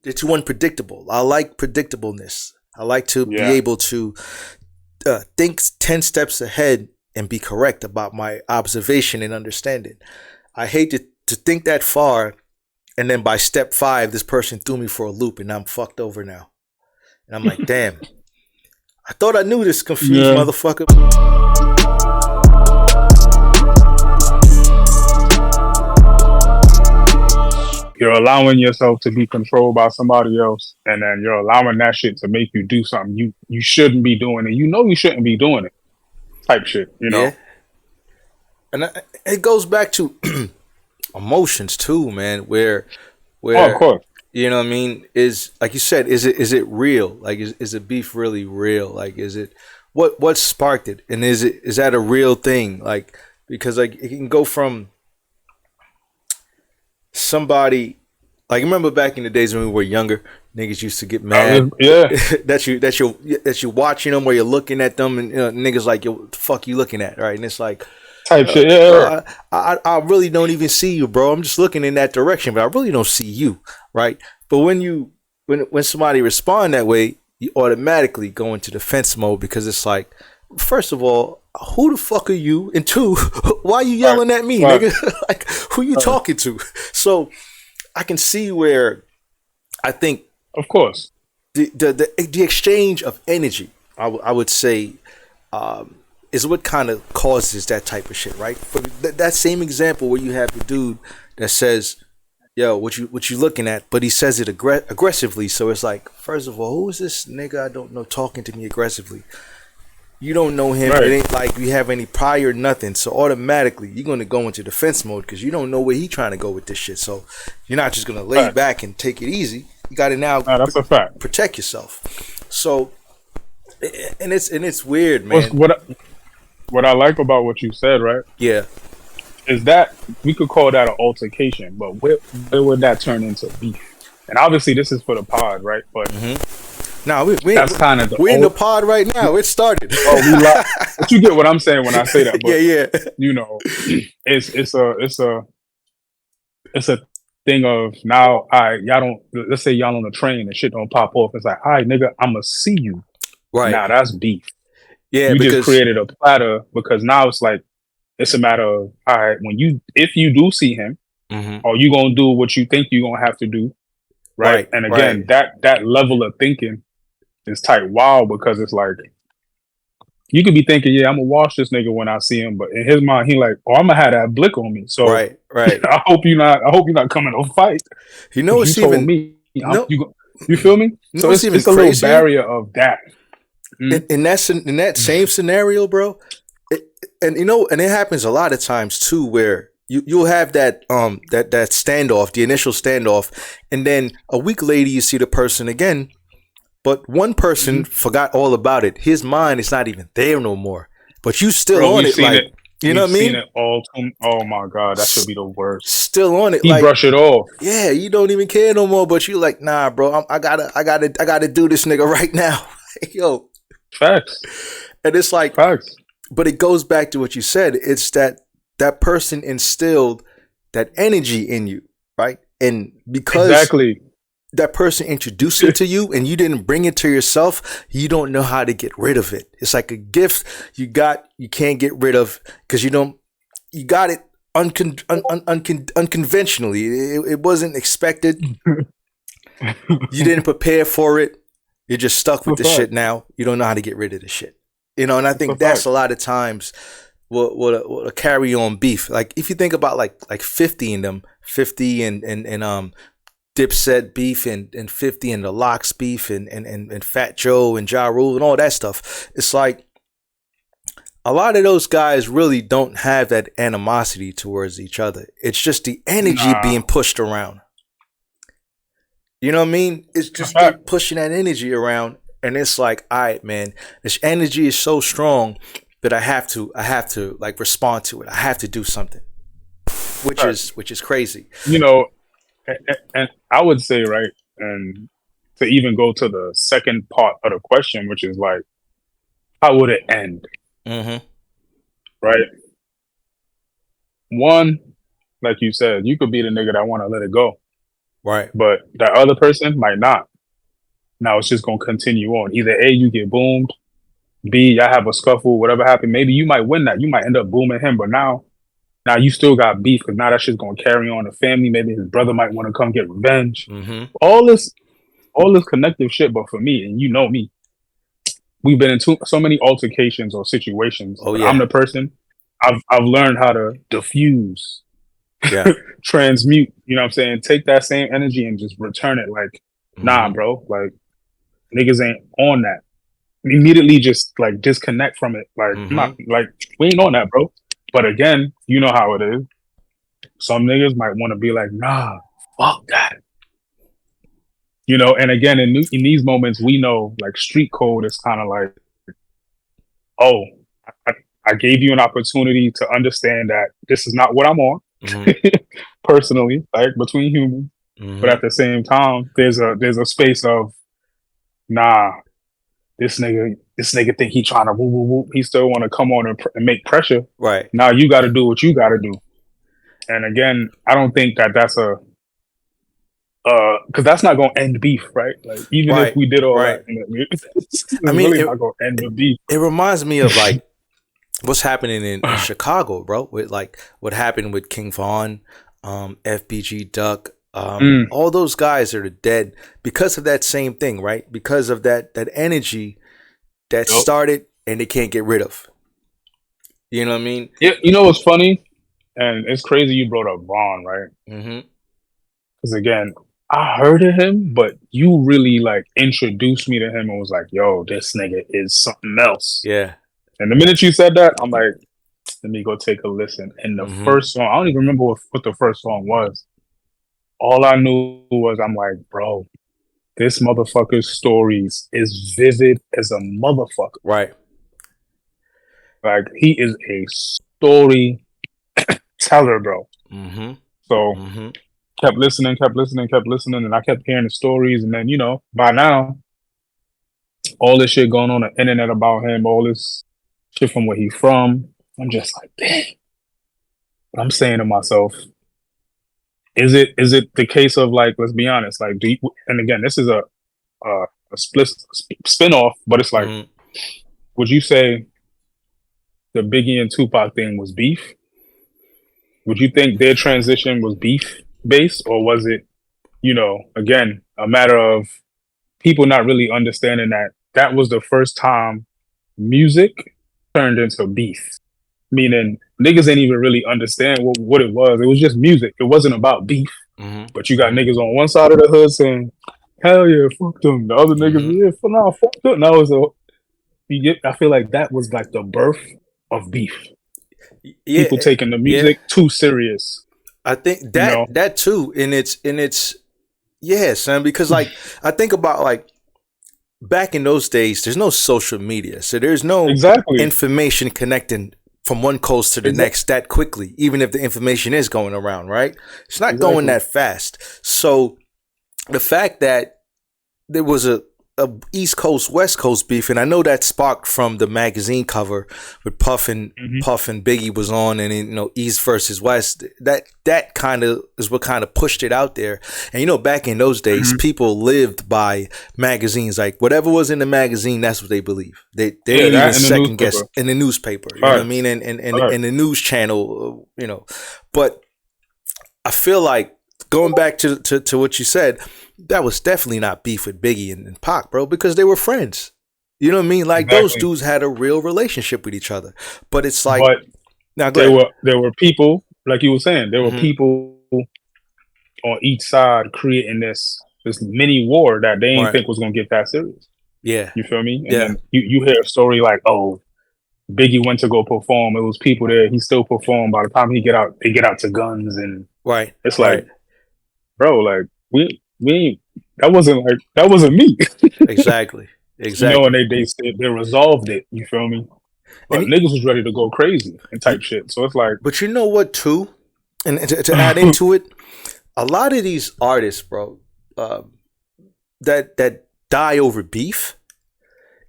they're too unpredictable. I like predictableness. I like to be Yeah. able to think 10 steps ahead and be correct about my observation and understanding. I hate to think that far, and then by step 5, this person threw me for a loop and I'm fucked over now. And I'm like, damn, I thought I knew this confused Yeah. motherfucker. You're allowing yourself to be controlled by somebody else, and then you're allowing that shit to make you do something you shouldn't be doing, and you know you shouldn't be doing it. Type shit, you know. Yeah. And it goes back to emotions too, man, where Oh, of course. you know what I mean, is like you said, is it real? Like is it beef really real? Like is it what sparked it? And is that a real thing? Like because like it can go from somebody like remember back in the days when we were younger, niggas used to get mad Yeah. that you watching them, where you're looking at them, and niggas like, yo, what the fuck you looking at, right? And it's like, Type shit. Yeah. I really don't even see you, bro. I'm just looking in that direction, but I really don't see you, right? But when somebody respond that way, you automatically go into defense mode, because it's like, first of all, who the fuck are you? And two, why are you yelling at me, nigga? Like, who you talking to? So I can see where I think, Of course. the exchange of energy, I would say, is what kind of causes that type of shit, right? For that same example where you have the dude that says, "Yo, what you looking at?" But he says it aggressively, so it's like, first of all, who is this nigga I don't know talking to me aggressively? You don't know him. Right. It ain't like you have any prior nothing, so automatically you're gonna go into defense mode because you don't know where he trying to go with this shit. So you're not just gonna lay back and take it easy. You got to now That's a fact. protect yourself. So, and it's weird, man. What I like about what you said, right, Yeah. is that we could call that an altercation, but where would that turn into beef? And obviously, this is for the pod, right? But Now that's kind of we're in the pod right now. It started. But you get what I'm saying when I say that. But, yeah. you know, it's a thing of now. Y'all don't. Let's say y'all on the train and shit don't pop off. It's like, all right, nigga, I'ma see you. Right. Now that's beef. Yeah. You because just created a platter, because now it's like, it's a matter of, all right, if you do see him, are you gonna do what you think you're gonna have to do, right? And again, that level of thinking is tight wild, because it's like, you could be thinking, yeah, I'm gonna wash this nigga when I see him, but in his mind, he like, oh, I'm gonna have that blick on me. So right. I hope you're not coming to fight. You know what's even me? You feel me? So it's a little barrier of that. In that same scenario, bro. And it happens a lot of times too, where you'll have that standoff, the initial standoff, and then a week later you see the person again, but one person forgot all about it. His mind is not even there no more, but you still on it, like, you know what I mean? Oh my god, that should be the worst. Still on it, he like, brush it off. Yeah, you don't even care no more, but you like, nah, bro, I gotta do this nigga right now. Yo, facts. And it's like, facts. But it goes back to what you said. It's that person instilled that energy in you, right? And because that person introduced it to you and you didn't bring it to yourself, you don't know how to get rid of it. It's like a gift you can't get rid of because you got it unconventionally. It wasn't expected. You didn't prepare for it. You're just stuck with the shit now. You don't know how to get rid of the shit. And I think that's a lot of times what a carry on beef. Like if you think about like 50 in them, 50 and Dipset beef and 50 and the Locks beef and Fat Joe and Ja Rule and all that stuff. It's like a lot of those guys really don't have that animosity towards each other. It's just the energy being pushed around. You know what I mean? It's just pushing that energy around. And it's like, all right, man, this energy is so strong that I have to like respond to it. I have to do something, which is crazy. You know, and I would say, right, and to even go to the second part of the question, which is like, how would it end? Right. One, like you said, you could be the nigga that want to let it go. Right. But that other person might not. Now it's just gonna continue on. Either A, you get boomed, B, y'all have a scuffle, whatever happened. Maybe you might win that. You might end up booming him, but now you still got beef because now that shit's gonna carry on the family. Maybe his brother might want to come get revenge. Mm-hmm. All this connective shit. But for me, and you know me, we've been in so many altercations or situations. Oh But yeah. I'm the person. I've learned how to diffuse, Yeah. transmute. You know what I'm saying? Take that same energy and just return it. Like, nah, bro. Like, niggas ain't on that. Immediately, just like disconnect from it. Like, not like we ain't on that, bro. But again, you know how it is. Some niggas might want to be like, nah, fuck that. You know, and again, in these moments, we know like street code is kind of like, oh, I gave you an opportunity to understand that this is not what I'm on, personally, like between humans. But at the same time, there's a space of, nah, this nigga think he trying to woo woo woo. He still want to come on and make pressure. Right. Now you got to do what you got to do. And again, I don't think that's a because that's not gonna end beef, right? Like even if we did all that, it's I mean, really not gonna end the beef. It reminds me of like what's happening in Chicago, bro. With like what happened with King Von, FBG Duck, all those guys are dead because of that same thing, right? Because of that energy that started and they can't get rid of. You know what I mean? Yeah, you know what's funny, and it's crazy you brought up Vaughn, right? Because again, I heard of him, but you really like introduced me to him and was like, "Yo, this nigga is something else." Yeah. And the minute you said that, I'm like, "Let me go take a listen." And the first song, I don't even remember what the first song was. All I knew was, I'm like, bro, this motherfucker's stories is vivid as a motherfucker. Right. Like he is a story teller, bro. So kept listening, and I kept hearing the stories. And then, you know, by now, all this shit going on the internet about him, all this shit from where he's from, I'm just like, dang. I'm saying to myself, is it the case of like, let's be honest, like, and again, this is a spin-off, but it's like, would you say the Biggie and Tupac thing was beef? Would you think their transition was beef based, or was it, you know, again, a matter of people not really understanding that was the first time music turned into beef? Meaning niggas didn't even really understand what it was. It was just music. It wasn't about beef. But you got niggas on one side of the hood saying, hell yeah, fuck them. The other niggas, yeah, fuck them. That was I feel like that was like the birth of beef. Yeah, people taking the music too serious. I think that too, and it's yeah, son, because like I think about like back in those days, there's no social media, so there's no information connecting from one coast to the next that quickly, even if the information is going around, right? It's not going that fast. So the fact that there was a East Coast, West Coast beef, and I know that sparked from the magazine cover with Puff and Biggie was on, and you know, East versus West. That kind of is what kind of pushed it out there. And you know, back in those days, people lived by magazines. Like whatever was in the magazine, that's what they believe. They didn't even second guess in the newspaper. You know what I mean? And in the news channel, you know. But I feel like going back to what you said, that was definitely not beef with Biggie and Pac, bro, because they were friends. You know what I mean? Like those dudes had a real relationship with each other. But it's like, now there were people, like you were saying, there were people on each side creating this mini war that they didn't think was gonna get that serious. Yeah, you feel me? And then you hear a story like, oh, Biggie went to go perform. It was people there. He still performed. By the time they get out to guns and it's like, bro, like we that wasn't me. Exactly. You know, and they resolved it. You feel me? But niggas was ready to go crazy and type shit. So it's like, but you know what too, and to add into it, a lot of these artists, bro, that die over beef,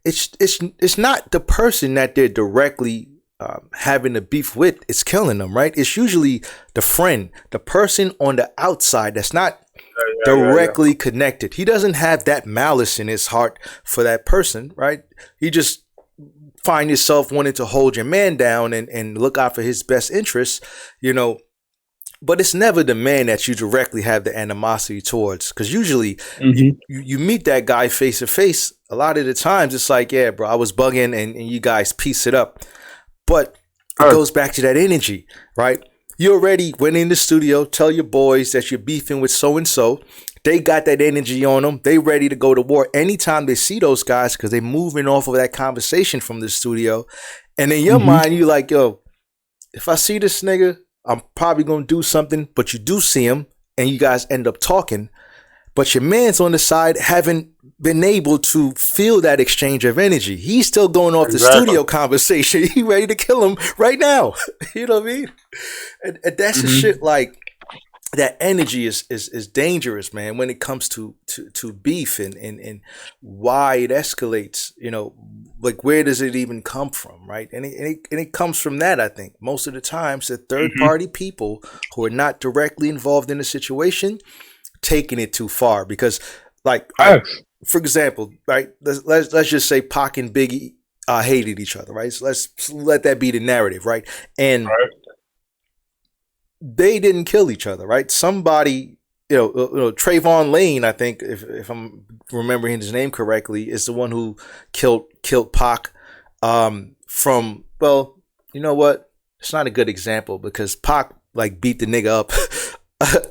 it's not the person that they're directly having a beef with is killing them, right? It's usually the friend, the person on the outside that's not directly connected. He doesn't have that malice in his heart for that person, right? He just find yourself wanting to hold your man down and look out for his best interests, you know. But it's never the man that you directly have the animosity towards, because usually you meet that guy face to face. A lot of the times it's like, yeah, bro, I was bugging, and you guys piece it up. But it goes back to that energy, right? You already went in the studio, tell your boys that you're beefing with so-and-so. They got that energy on them. They ready to go to war anytime they see those guys, because they're moving off of that conversation from the studio. And in your mind, you like, yo, if I see this nigga, I'm probably going to do something. But you do see him and you guys end up talking. But your man's on the side haven't been able to feel that exchange of energy. He's still going off the studio conversation. He ready to kill him right now. You know what I mean? And that's the shit, like, that energy is dangerous, man, when it comes to beef and why it escalates, you know, like, where does it even come from, right? And it comes from that, I think. Most of the times, the third-party people who are not directly involved in the situation taking it too far, because, like, for example, right, let's just say Pac and Biggie hated each other, right? So let's let that be the narrative, right? And they didn't kill each other, right? Somebody, you know, Trayvon Lane, I think, if I'm remembering his name correctly, is the one who killed Pac. From, well, you know what? It's not a good example, because Pac, like, beat the nigga up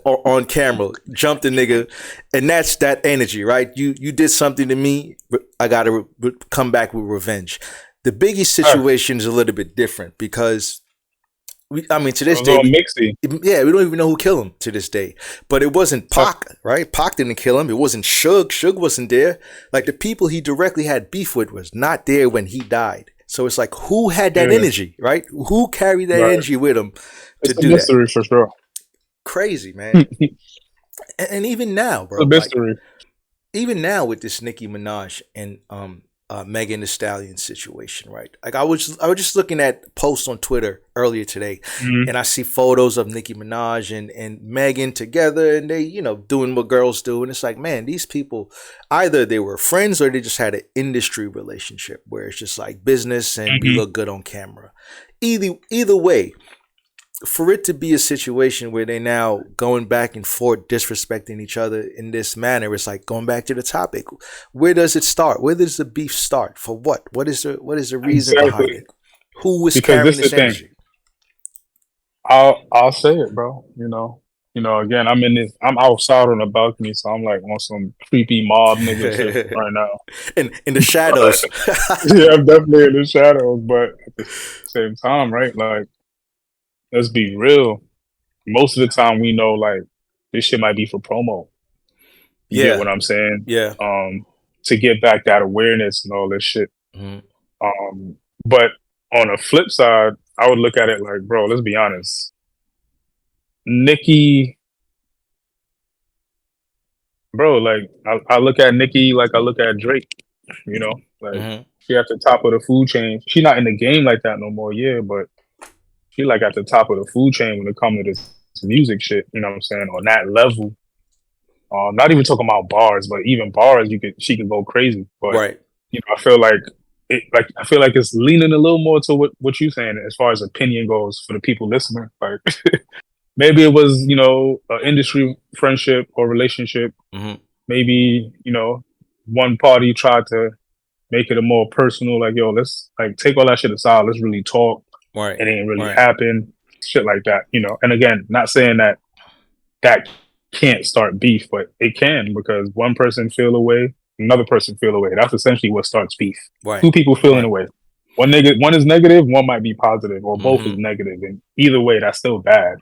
or on camera, jumped the nigga, and that's that energy, right? You did something to me, I gotta come back with revenge. The Biggie situation is a little bit different, because to this day, we don't even know who killed him to this day. But it wasn't Pac, right? Pac didn't kill him. It wasn't Suge. Suge wasn't there. Like, the people he directly had beef with was not there when he died. So it's like, who had that energy, right? Who carried that energy with him to do that? It's a mystery for sure. Crazy, man. and even now, bro. It's a mystery. Like, even now with this Nicki Minaj and Megan Thee Stallion situation, right? Like, I was just looking at posts on Twitter earlier today, and I see photos of Nicki Minaj and Megan together, and they, you know, doing what girls do, and it's like, man, these people, either they were friends or they just had an industry relationship where it's just like business and we look good on camera. Either way, for it to be a situation where they now going back and forth, disrespecting each other in this manner, it's like, going back to the topic, where does it start? Where does the beef start? For what? What is the reason behind it? Who is carrying this energy? I'll say it, bro. You know, again, I'm outside on the balcony, so I'm like on some creepy mob nigga shit right now. In the shadows. Yeah, I'm definitely in the shadows, but at the same time, right? Like, let's be real. Most of the time, we know, like, this shit might be for promo. You get what I'm saying? Yeah. To get back that awareness and all this shit. But on the flip side, I would look at it like, bro, let's be honest. Nicki, bro, like, I look at Nicki like I look at Drake. You know, like, she at the top of the food chain. She not in the game like that no more, but she like at the top of the food chain when it comes to this music shit, you know what I'm saying? On that level. Not even talking about bars, but even bars, she could go crazy. But you know, I feel like it's leaning a little more to what you're saying as far as opinion goes for the people listening. Like, maybe it was, you know, an industry friendship or relationship. Maybe, you know, one party tried to make it a more personal, like, yo, let's, like, take all that shit aside, let's really talk. It ain't really happen, shit like that, you know. And again, not saying that can't start beef, but it can, because one person feel away, another person feel away. That's essentially what starts beef. Two people feeling away. One is negative, one might be positive, or both is negative, and either way, that's still bad.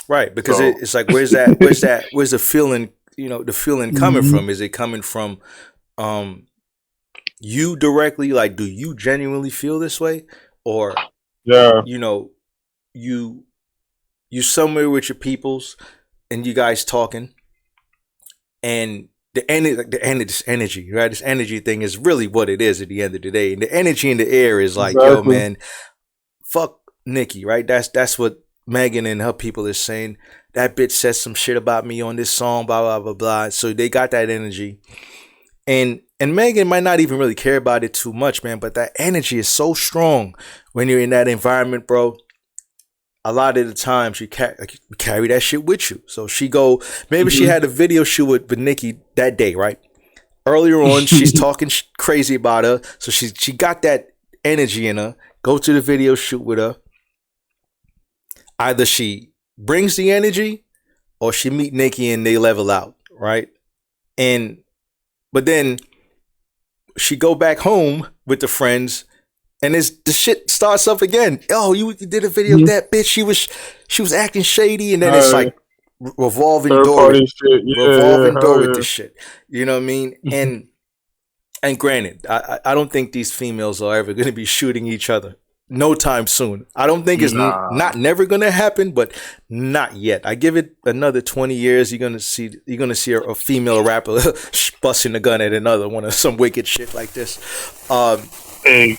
Right, because it's like, where's the feeling? You know, the feeling coming from? Is it coming from you directly? Like, do you genuinely feel this way, or you know, you somewhere with your peoples and you guys talking, and the energy, right? This energy thing is really what it is at the end of the day. And the energy in the air is like, yo, man, fuck Nikki, right? That's what Megan and her people is saying. That bitch said some shit about me on this song, blah blah blah blah. So they got that energy, and Megan might not even really care about it too much, man. But that energy is so strong when you're in that environment, bro. A lot of the times you carry that shit with you. So maybe she had a video shoot with Nikki that day, right? Earlier on, she's talking crazy about her, so she got that energy in her. Go to the video shoot with her. Either she brings the energy, or she meet Nikki and they level out, right? But then she go back home with the friends, and the shit starts up again. Oh, you did a video of that bitch. She was acting shady, and then it's like revolving door with this shit. You know what I mean? And granted, I don't think these females are ever going to be shooting each other no time soon. I don't think it's not never going to happen, but not yet. I give it another 20 years. You're going to see a female rapper busting a gun at another one or some wicked shit like this. Hey,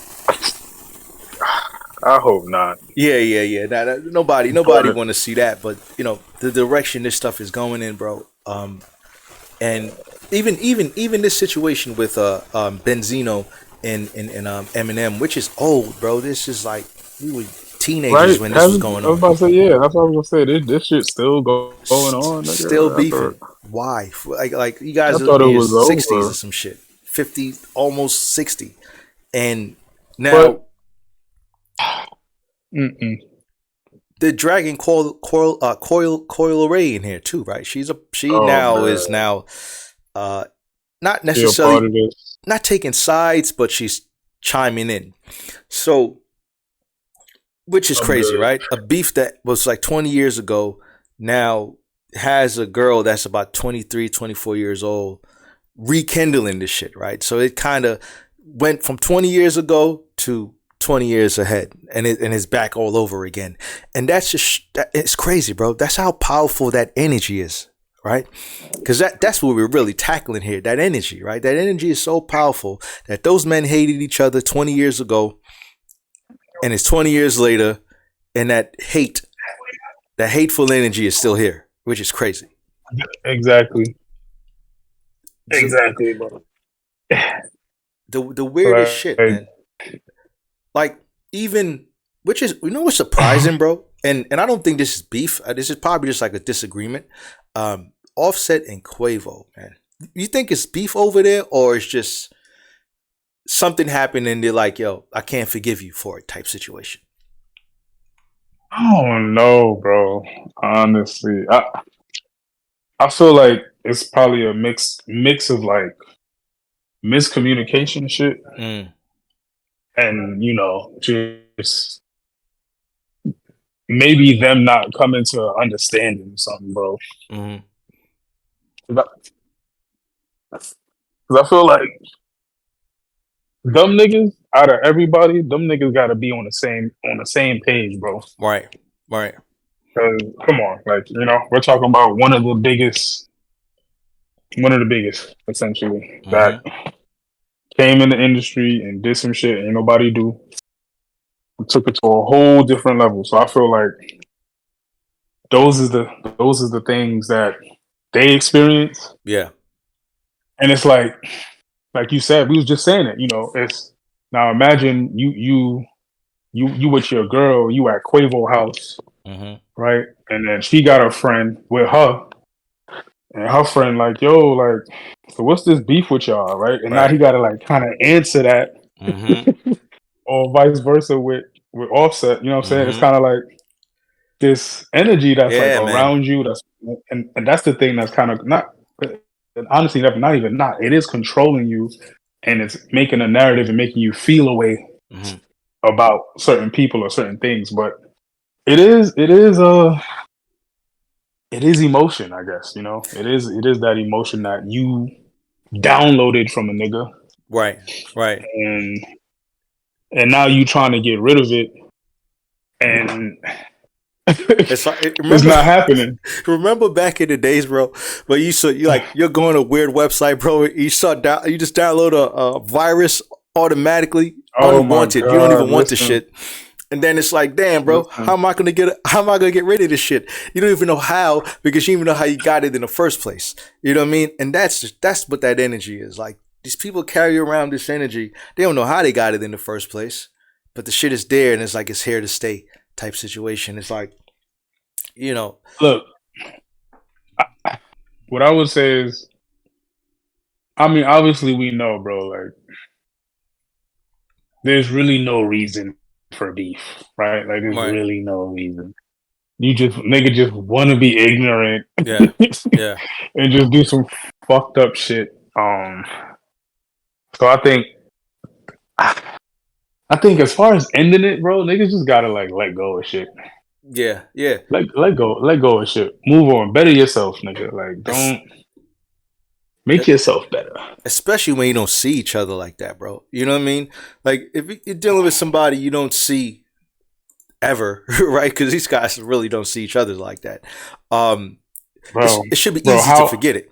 I hope not. Yeah. Nobody want to see that, but you know the direction this stuff is going in, bro. And even this situation with Benzino and Eminem, which is old, bro. This is like we were teenagers when this was going on. I was about to say, yeah, that's what I was gonna say. This shit still going on. Still beefing. Why? Like you guys are in your 60s or some shit, 50, almost 60, and now they're dragging Coil Ray in here too, right? She is now not necessarily not taking sides, but she's chiming in. So, which is crazy, right? A beef that was like 20 years ago now has a girl that's about 23, 24 years old rekindling this shit, right? So it kind of went from 20 years ago to 20 years ahead, and it's back all over again. And that's it's crazy, bro. That's how powerful that energy is, right? Because that's what we're really tackling here, that energy, right? That energy is so powerful that those men hated each other 20 years ago, and it's 20 years later, and that hateful energy is still here, which is crazy. Exactly, bro. The weirdest shit, man. Like, even, which is, you know what's surprising, bro? And I don't think this is beef. This is probably just like a disagreement. Offset and Quavo, man. You think it's beef over there, or it's just something happened and they're like, yo, I can't forgive you for it type situation? I don't know, bro. Honestly, I feel like it's probably a mix of like miscommunication shit. And, you know, just maybe them not coming to understanding something, bro. Because I feel like them niggas, out of everybody, them niggas got to be on the same page, bro. Right. Because, come on, like, you know, we're talking about one of the biggest, essentially, that came in the industry and did some shit ain't nobody do. Took it to a whole different level. So I feel like those is the things that they experience. Yeah. And it's like you said, we was just saying it, you know, it's now imagine you with your girl, you at Quavo house, right? And then she got a friend with her, and her friend like, yo, like, so what's this beef with y'all, right? And now he gotta like kind of answer that. Or vice versa with Offset, you know what I'm saying? It's kind of like this energy that's around you. That's and that's the thing that's kind of not, honestly, it is controlling you, and it's making a narrative and making you feel a way about certain people or certain things. But it is emotion, I guess. You know, it is that emotion that you downloaded from a nigga, right, and now you trying to get rid of it, and it's not happening. Remember back in the days, bro, but you're going to a weird website, bro. You just download a virus automatically, unwanted. You don't even want the shit, And then it's like, damn, bro, how am I gonna get rid of this shit? You don't even know how, because you don't even know how you got it in the first place. You know what I mean? And that's what that energy is. Like, these people carry around this energy. They don't know how they got it in the first place, but the shit is there, and it's like it's here to stay type situation. It's like, you know. Look, what I would say is, I mean, obviously we know, bro, like, there's really no reason for beef, right? Like, there's really no reason. You just, nigga just want to be ignorant. Yeah. Yeah. And just do some fucked up shit. So I think as far as ending it, bro, niggas just gotta, like, let go of shit. Yeah. Yeah. Let go of shit. Move on. Better yourself, nigga. Like, don't make yourself better. Especially when you don't see each other like that, bro. You know what I mean? Like, if you're dealing with somebody you don't see ever, right? Because these guys really don't see each other like that. Bro, it should be easy to forget it.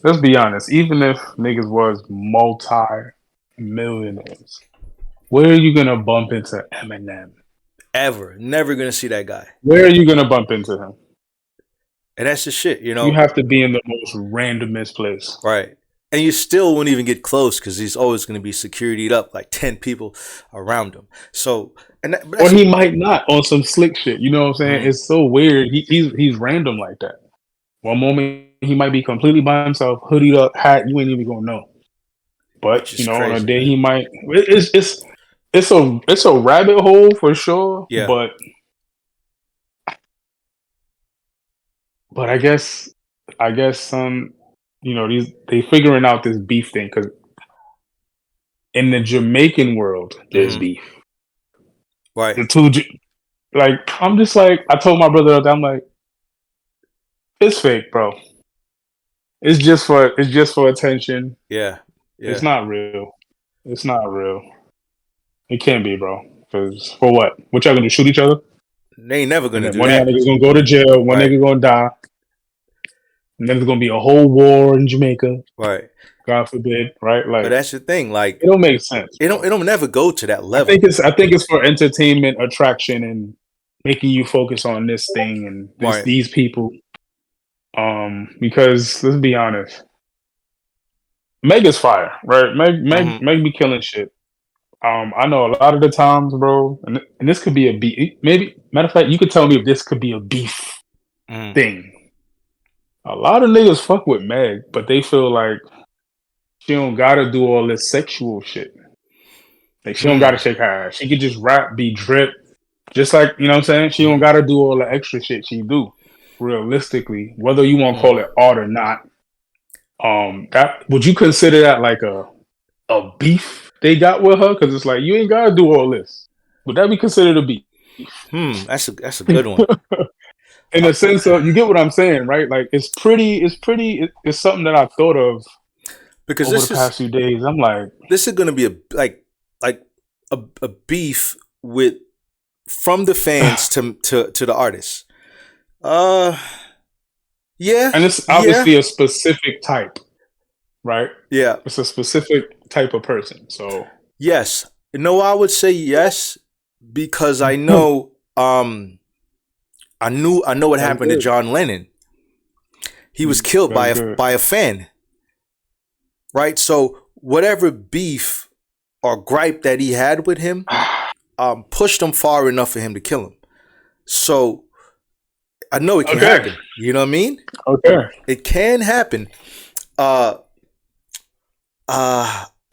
Let's be honest. Even if niggas was multi-millionaires, where are you gonna bump into Eminem? Ever. Never gonna see that guy. Where are you gonna bump into him? And that's the shit, you know. You have to be in the most randomest place. Right. And you still won't even get close because he's always going to be securityed up, like 10 people around him. So, or he might not on some slick shit. You know what I'm saying? Mm-hmm. It's so weird. He's random like that. One moment he might be completely by himself, hoodied up, hat. You ain't even gonna know. But you know, crazy, on a day he might. It's a rabbit hole for sure. Yeah. But I guess you know, they figuring out this beef thing because in the Jamaican world there's beef. Right. The two, like, I'm just like, I told my brother, I'm like, it's fake, bro. It's just for attention. Yeah. It's not real. It's not real. It can't be, bro. Because for what? What y'all gonna do? Shoot each other? They ain't never gonna do that. One that. nigga's gonna go to jail. One nigga gonna die. And then there's gonna be a whole war in Jamaica. Right. God forbid. Right. Like, but that's the thing. Like, it don't make sense. It don't never go to that level. I think it's for entertainment, attraction, and making you focus on this thing and these people. Because let's be honest, Meg is fire, right? Meg be killing shit. I know a lot of the times, bro, and this could be a beef. Maybe, matter of fact, you could tell me if this could be a beef thing. A lot of niggas fuck with Meg, but they feel like she don't gotta do all this sexual shit. Like, she don't gotta shake her ass. She could just rap, be drip, just like, you know what I'm saying? She don't gotta do all the extra shit she do. Realistically, whether you want to call it art or not, that would you consider that like a beef they got with her? Because it's like, you ain't gotta do all this. Would that be considered a beef? That's a good one. In a sense of, you get what I'm saying, right? Like, it's something that I've thought of because over the past few days. I'm like, this is gonna be a beef from the fans to the artists. Yeah. And it's obviously a specific type, right? Yeah. It's a specific type of person. So yes. No, I would say yes, because I know I know what happened to John Lennon. He was killed by a fan. Right? So whatever beef or gripe that he had with him pushed him far enough for him to kill him. So I know it can happen. You know what I mean? Okay. It can happen. I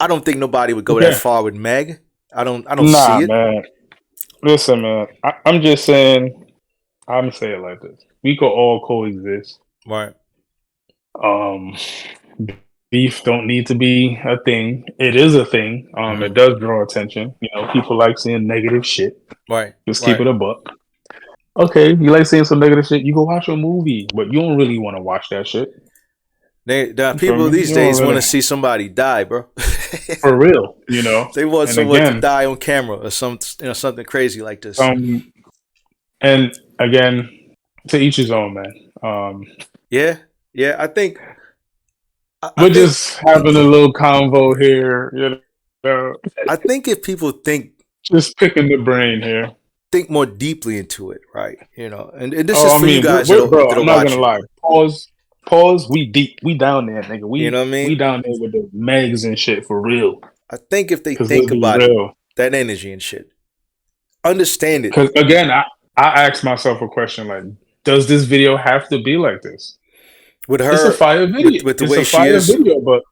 don't think nobody would go that far with Meg. I don't see it. Man. Listen, man. I'm just saying, I'm gonna say it like this. We could all coexist. Right. Beef don't need to be a thing. It is a thing. It does draw attention. You know, people like seeing negative shit. Right. Just keep it a buck. Okay, you like seeing some negative shit, you go watch a movie, but you don't really want to watch that shit. The people these days want to see somebody die, bro. For real, you know. They want someone to die on camera or something crazy like this. And again, to each his own, man. Yeah, I think we're just having a little convo here, you know. I think if people think Just picking the brain here. Think more deeply into it, right? And this is for you guys bro, that'll I'm not watch gonna it. lie. Pause. We deep. We down there, nigga. You know what I We mean? down there with the megs and shit for real. I think if they Because let's think be about it, real. that energy and shit, understand it. Because again, I asked myself a question like, does this video have to be like this? With her, it's a fire video. With the it's way a she fire is, video, but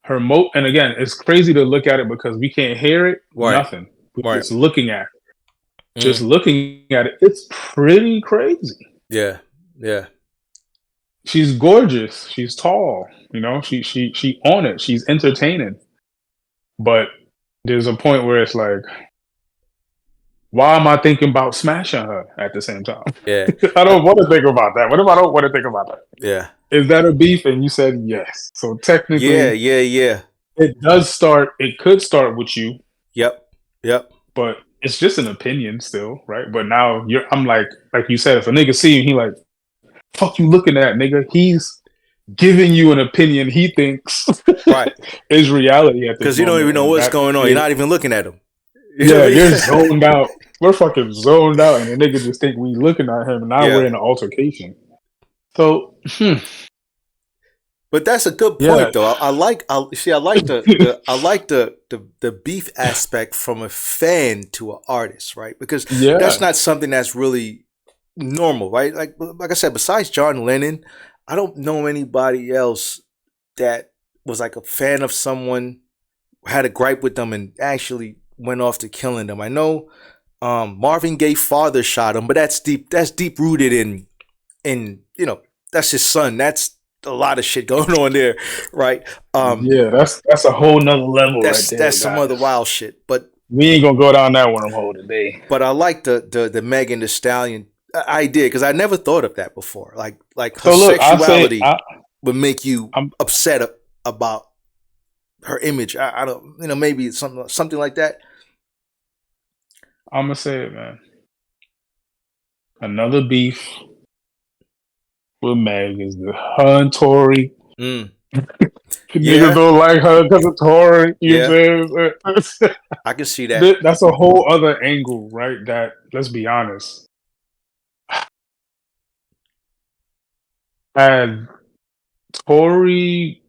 her and again, it's crazy to look at it because we can't hear it. right? Nothing. We're just looking at it. Just looking at it. It's pretty crazy. Yeah, yeah. She's gorgeous. She's tall. She on it. She's entertaining. But there's a point where it's like, why am I thinking about smashing her at the same time? Yeah. I don't want to think about that. What if I don't want to think about that? Yeah. Is that a beef? And you said yes. So technically, yeah. It does start. It could start with you. Yep. But it's just an opinion still, right? But now I'm like you said, if a nigga see you, he like, fuck you looking at, nigga. He's giving you an opinion he thinks right is reality at this because you don't even know what's going on. You're not even looking at him. You're zoned out. We're fucking zoned out, and the nigga just think we looking at him, and now we're in an altercation. So, but that's a good point, though. I like the beef aspect from a fan to an artist, right? Because that's not something that's really normal, right? Like I said, besides John Lennon, I don't know anybody else that was like a fan of someone, had a gripe with them, and actually went off to killing them. I know Marvin Gaye's father shot him, but that's deep rooted in that's his son. That's a lot of shit going on there, right? That's a whole nother level. That's right there, some other wild shit. But we ain't gonna go down that one whole today. But I like the Megan Thee Stallion idea because I never thought of that before. Like her sexuality would make you upset about her image. I don't, maybe something like that. I'm gonna say it, man. Another beef with Meg is her and Tory. Niggas don't like her because of Tory. I can see that. That's a whole other angle, right? That, let's be honest, had Tory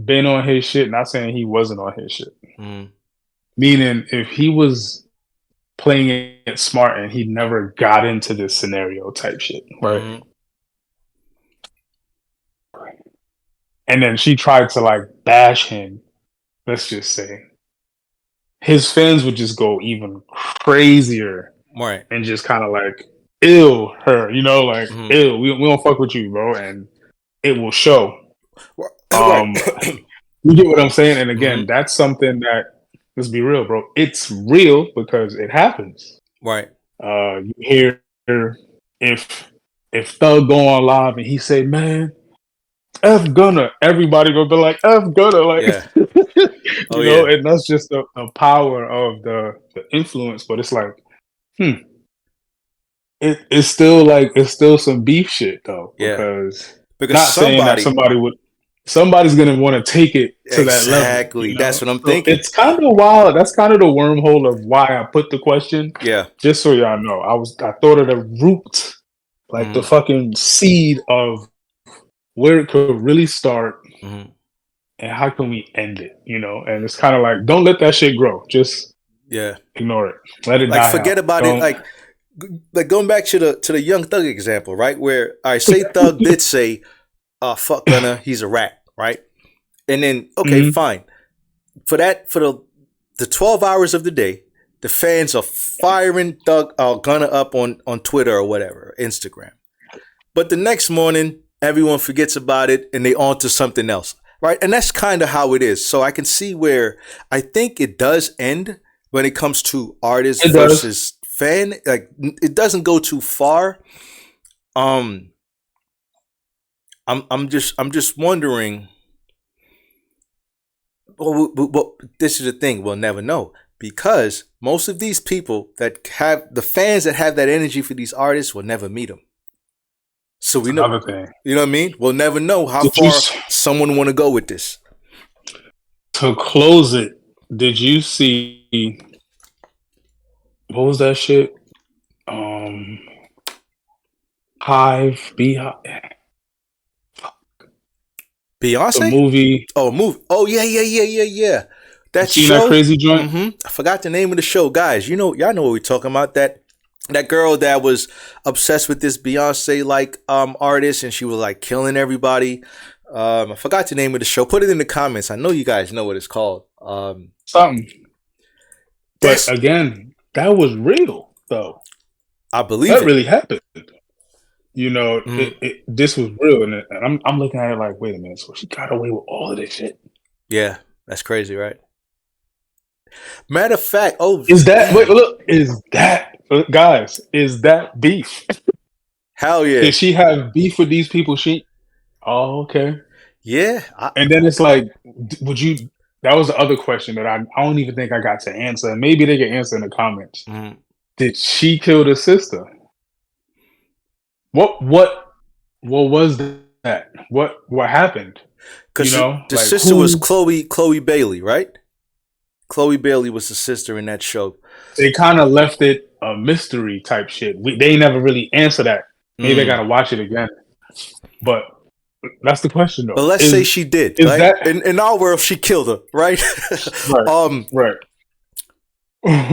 been on his shit, not saying he wasn't on his shit. Meaning, if he was playing it smart and he never got into this scenario type shit, right? And then she tried to like bash him. Let's just say his fans would just go even crazier, right? And just kind of like, ill her, like ill. We don't fuck with you, bro, and it will show. You get what I'm saying? And again, that's something that, let's be real, bro. It's real because it happens. Right. You hear if Thug go on live and he say, man, F Gunna, everybody gonna be like, F Gunna, like, and that's just the power of the influence. But it's like, it's still some beef shit though, because not saying that somebody's gonna want to take it to that level. Exactly. That's what I'm thinking. It's kind of wild. That's kind of the wormhole of why I put the question. Yeah. Just so y'all know, I thought of the root, like the fucking seed of where it could really start, and how can we end it? And it's kind of like, don't let that shit grow. Just ignore it. Let it die. Forget about it. Like going back to the Young Thug example, right? Where I say Thug did say, fuck Gunna, he's a rat, right? And then, okay, fine. For the 12 hours of the day, the fans are firing Thug Gunna up on Twitter or whatever, Instagram. But the next morning, everyone forgets about it and they on to something else, right? And that's kind of how it is. So I can see where I think it does end when it comes to artist versus fan. Like, it doesn't go too far. I'm just wondering. Well, this is the thing. We'll never know, because most of these people that have the fans that have that energy for these artists will never meet them. So we know, you know what I mean? We'll never know how far someone want to go with this. To close it, Did you see what was that shit? Hive, Beehive. Beyonce? The movie. Oh, a movie. Oh, yeah. You That seen that show? crazy joint? I forgot the name of the show. Guys, y'all know what we're talking about. That girl that was obsessed with this Beyonce artist, and she was like killing everybody. I forgot the name of the show. Put it in the comments. I know you guys know what it's called. Something. But again, that was real though. I believe that it really happened. This was real, and I'm looking at it like, wait a minute. So she got away with all of this shit. Yeah, that's crazy, right? Matter of fact, is that guys? Is that beef? Hell yeah! Did she have beef with these people? Okay. Yeah, and then it's like, would you? That was the other question that I don't even think I got to answer. Maybe they can answer in the comments. Did she kill the sister? What was that? What happened? Because the sister was Chloe Bailey, right? Chloe Bailey was the sister in that show. They kind of left it a mystery type shit. They never really answer that. Maybe I gotta watch it again. But that's the question, though. But let's say she did. Right? That in our world, she killed her, right? Right.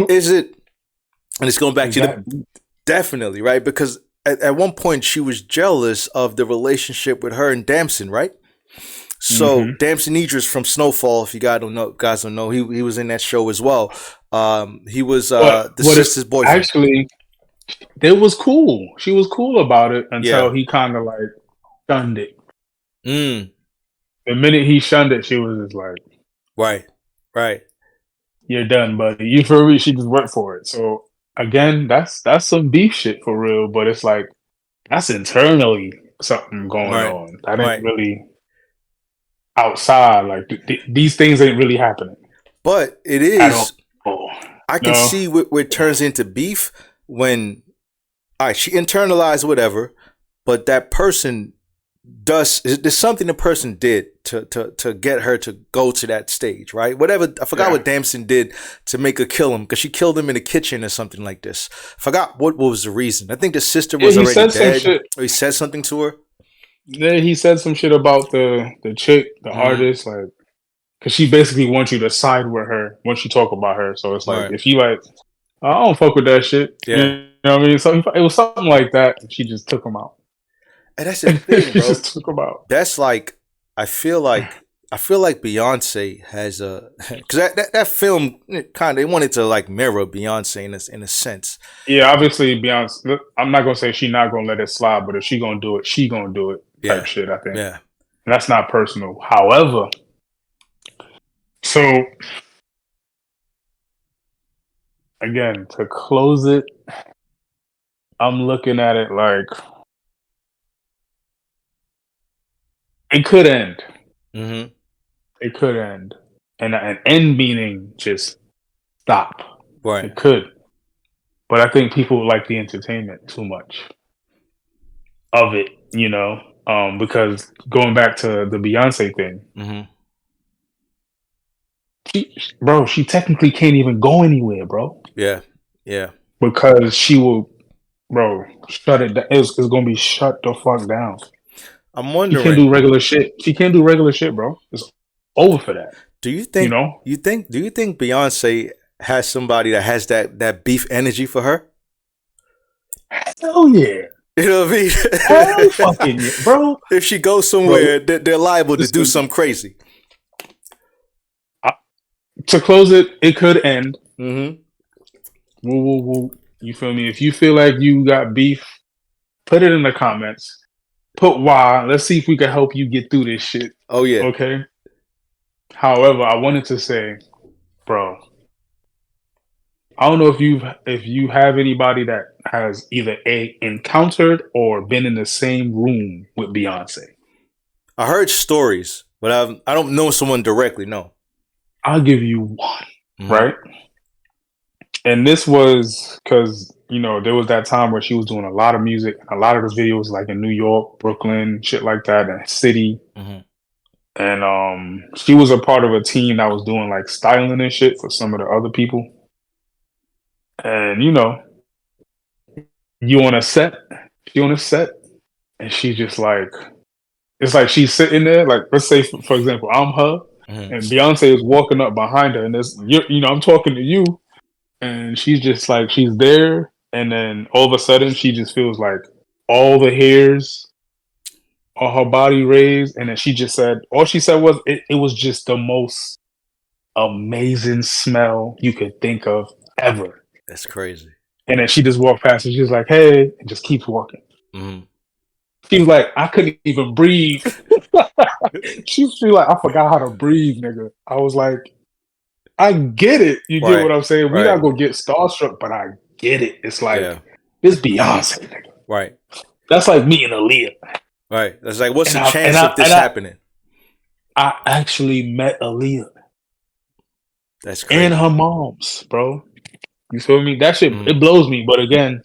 Is it? And it's going back to definitely right, because at one point she was jealous of the relationship with her and Damson, right? So Damson Idris from Snowfall, if you guys don't know, he was in that show as well. He was the sister's boyfriend. Actually, it was cool. She was cool about it until he kind of like shunned it. The minute he shunned it, she was just like, right. You're done, buddy. You for real? She just went for it. So again, that's some beef shit for real. But it's like that's internally something going on. That ain't really outside. Like these things ain't really happening. But it is. I can see where it turns into beef when, all right, she internalized whatever, but that person there's something the person did to get her to go to that stage, right? Whatever, I forgot what Damson did to make her kill him, because she killed him in the kitchen or something like this. I forgot what was the reason. I think the sister was already dead. Or he said something to her. Yeah, he said some shit about the chick, the artist, like, because she basically wants you to side with her once you talk about her. So it's like, if you like, I don't fuck with that shit. Yeah. You know what I mean? So it was something like that. And she just took him out. And that's the thing, bro. Just took him out. That's like, I feel like Beyonce has a, because that film kind of, they wanted to like mirror Beyonce in a sense. Yeah, obviously Beyonce. I'm not gonna say she's not gonna let it slide, but if she gonna do it, she gonna do it. Type shit, I think. Yeah, and that's not personal. However, so again, to close it, I'm looking at it like it could end. It could end, and an end meaning just stop. Right. It could, but I think people like the entertainment too much of it, you know, because going back to the Beyonce thing, she technically can't even go anywhere, bro. Yeah, because she will, shut it down. It's gonna be shut the fuck down. I'm wondering. She can't do regular shit. She can't do regular shit, bro. It's over for that. Do you think? Do you think Beyonce has somebody that has that beef energy for her? Hell yeah. You know what I mean? Hell fucking yeah, bro. If she goes somewhere, they're liable to do something crazy. To close it, it could end. Woo, woo, woo. You feel me? If you feel like you got beef, put it in the comments. Put why. Let's see if we can help you get through this shit. Oh yeah. Okay. However, I wanted to say, bro, I don't know if you have anybody that has either encountered or been in the same room with Beyonce. I heard stories, but I don't know someone directly. No. I'll give you one, right? And this was because, there was that time where she was doing a lot of music, a lot of those videos like in New York, Brooklyn, shit like that, and city. and she was a part of a team that was doing like styling and shit for some of the other people. And you on a set, she on a set, and she just like, it's like she's sitting there, like let's say for example, I'm her, and Beyonce is walking up behind her, and I'm talking to you, and she's just like she's there, and then all of a sudden she just feels like all the hairs on her body raised, and then all she said was it was just the most amazing smell you could think of ever. That's crazy. And then she just walked past and she's like, hey, and just keeps walking. She was like, I couldn't even breathe. She's like, I forgot how to breathe, nigga. I was like, I get it. You get what I'm saying? We not gonna get starstruck, but I get it. It's like, it's Beyonce, nigga. Right. That's like meeting Aaliyah. Right. That's like, what's the chance of this happening? I actually met Aaliyah. That's crazy. And her mom's, bro. You feel me? That shit, it blows me. But again,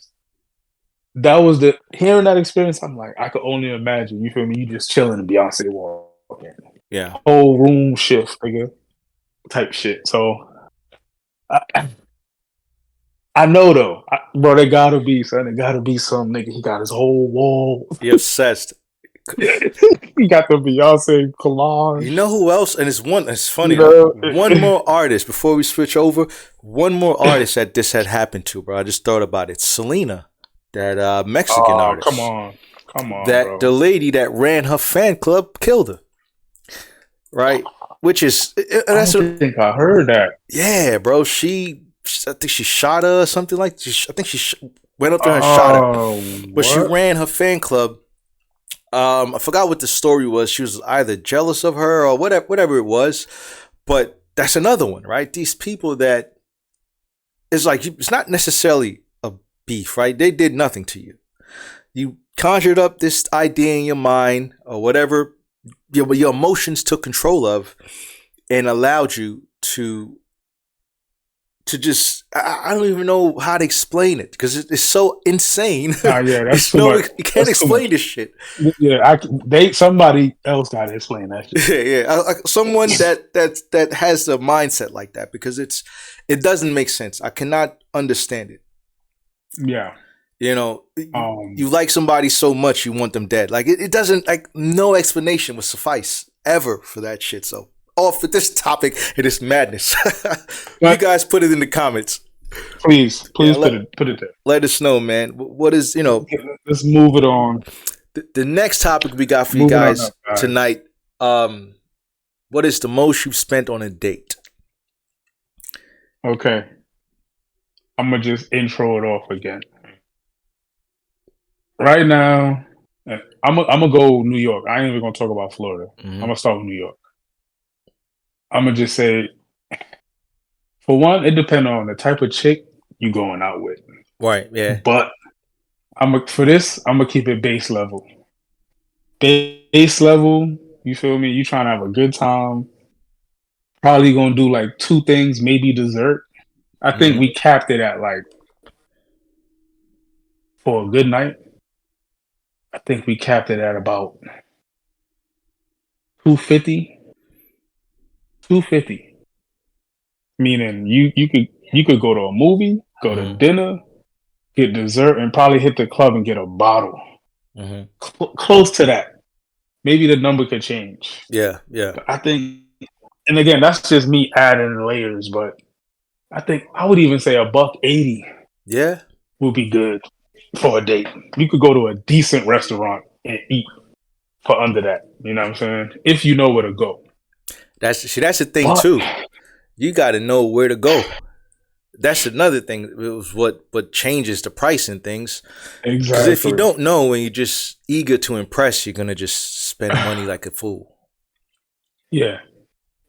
that was hearing that experience, I'm like, I could only imagine. You feel me? You just chilling and Beyonce walking. Yeah. Whole room shift, nigga. Type shit. So, I know though, bro, there gotta be some nigga. He got his whole wall. He obsessed. He got the Beyonce collage. You know who else? And it's funny. One more artist before we switch over. One more artist that this had happened to, bro. I just thought about it. Selena, that Mexican artist. Come on, that bro. The lady that ran her fan club killed her. Right, which is I think I heard that. Yeah, bro. I think she shot her or something like. I think she went up to her and shot her. But she ran her fan club. I forgot what the story was. She was either jealous of her or whatever it was. But that's another one, right? These people that it's like it's not necessarily a beef, right? They did nothing to you. You conjured up this idea in your mind or whatever your emotions took control of and allowed you to just I don't even know how to explain it because it's so insane. Yeah, that's too much. You can't explain this shit. Yeah, somebody else got to explain that shit. Yeah. Someone that has a mindset like that because it doesn't make sense. I cannot understand it. Yeah. You like somebody so much you want them dead. Like it doesn't no explanation would suffice ever for that shit. So off with this topic, it is madness. You guys put it in the comments. Please put it there. Let us know, man. What is Let's move it on. The next topic we got for you guys tonight. What is the most you've spent on a date? Okay, I'm gonna just intro it off again. Right now, I'm gonna go New York. I ain't even gonna talk about Florida. I'm gonna start with New York. I'm gonna just say, for one, it depends on the type of chick you going out with. Right. Yeah. But I'm gonna keep it base level. Base level. You feel me? You trying to have a good time. Probably gonna do like 2 things, maybe dessert. I think we capped it at like, for a good night, I think we capped it at about $250. $250. Meaning you could go to a movie, go to dinner, get dessert, and probably hit the club and get a bottle. Close to that. Maybe the number could change. Yeah. But I think, and again, that's just me adding layers, but I think I would even say $180. Yeah, would be good for a date. You could go to a decent restaurant and eat for under that. You know what I'm saying? If you know where to go. That's the thing too. You got to know where to go. That's another thing. It was what changes the price and things. Exactly. Because if you don't know and you're just eager to impress, you're gonna just spend money like a fool. Yeah,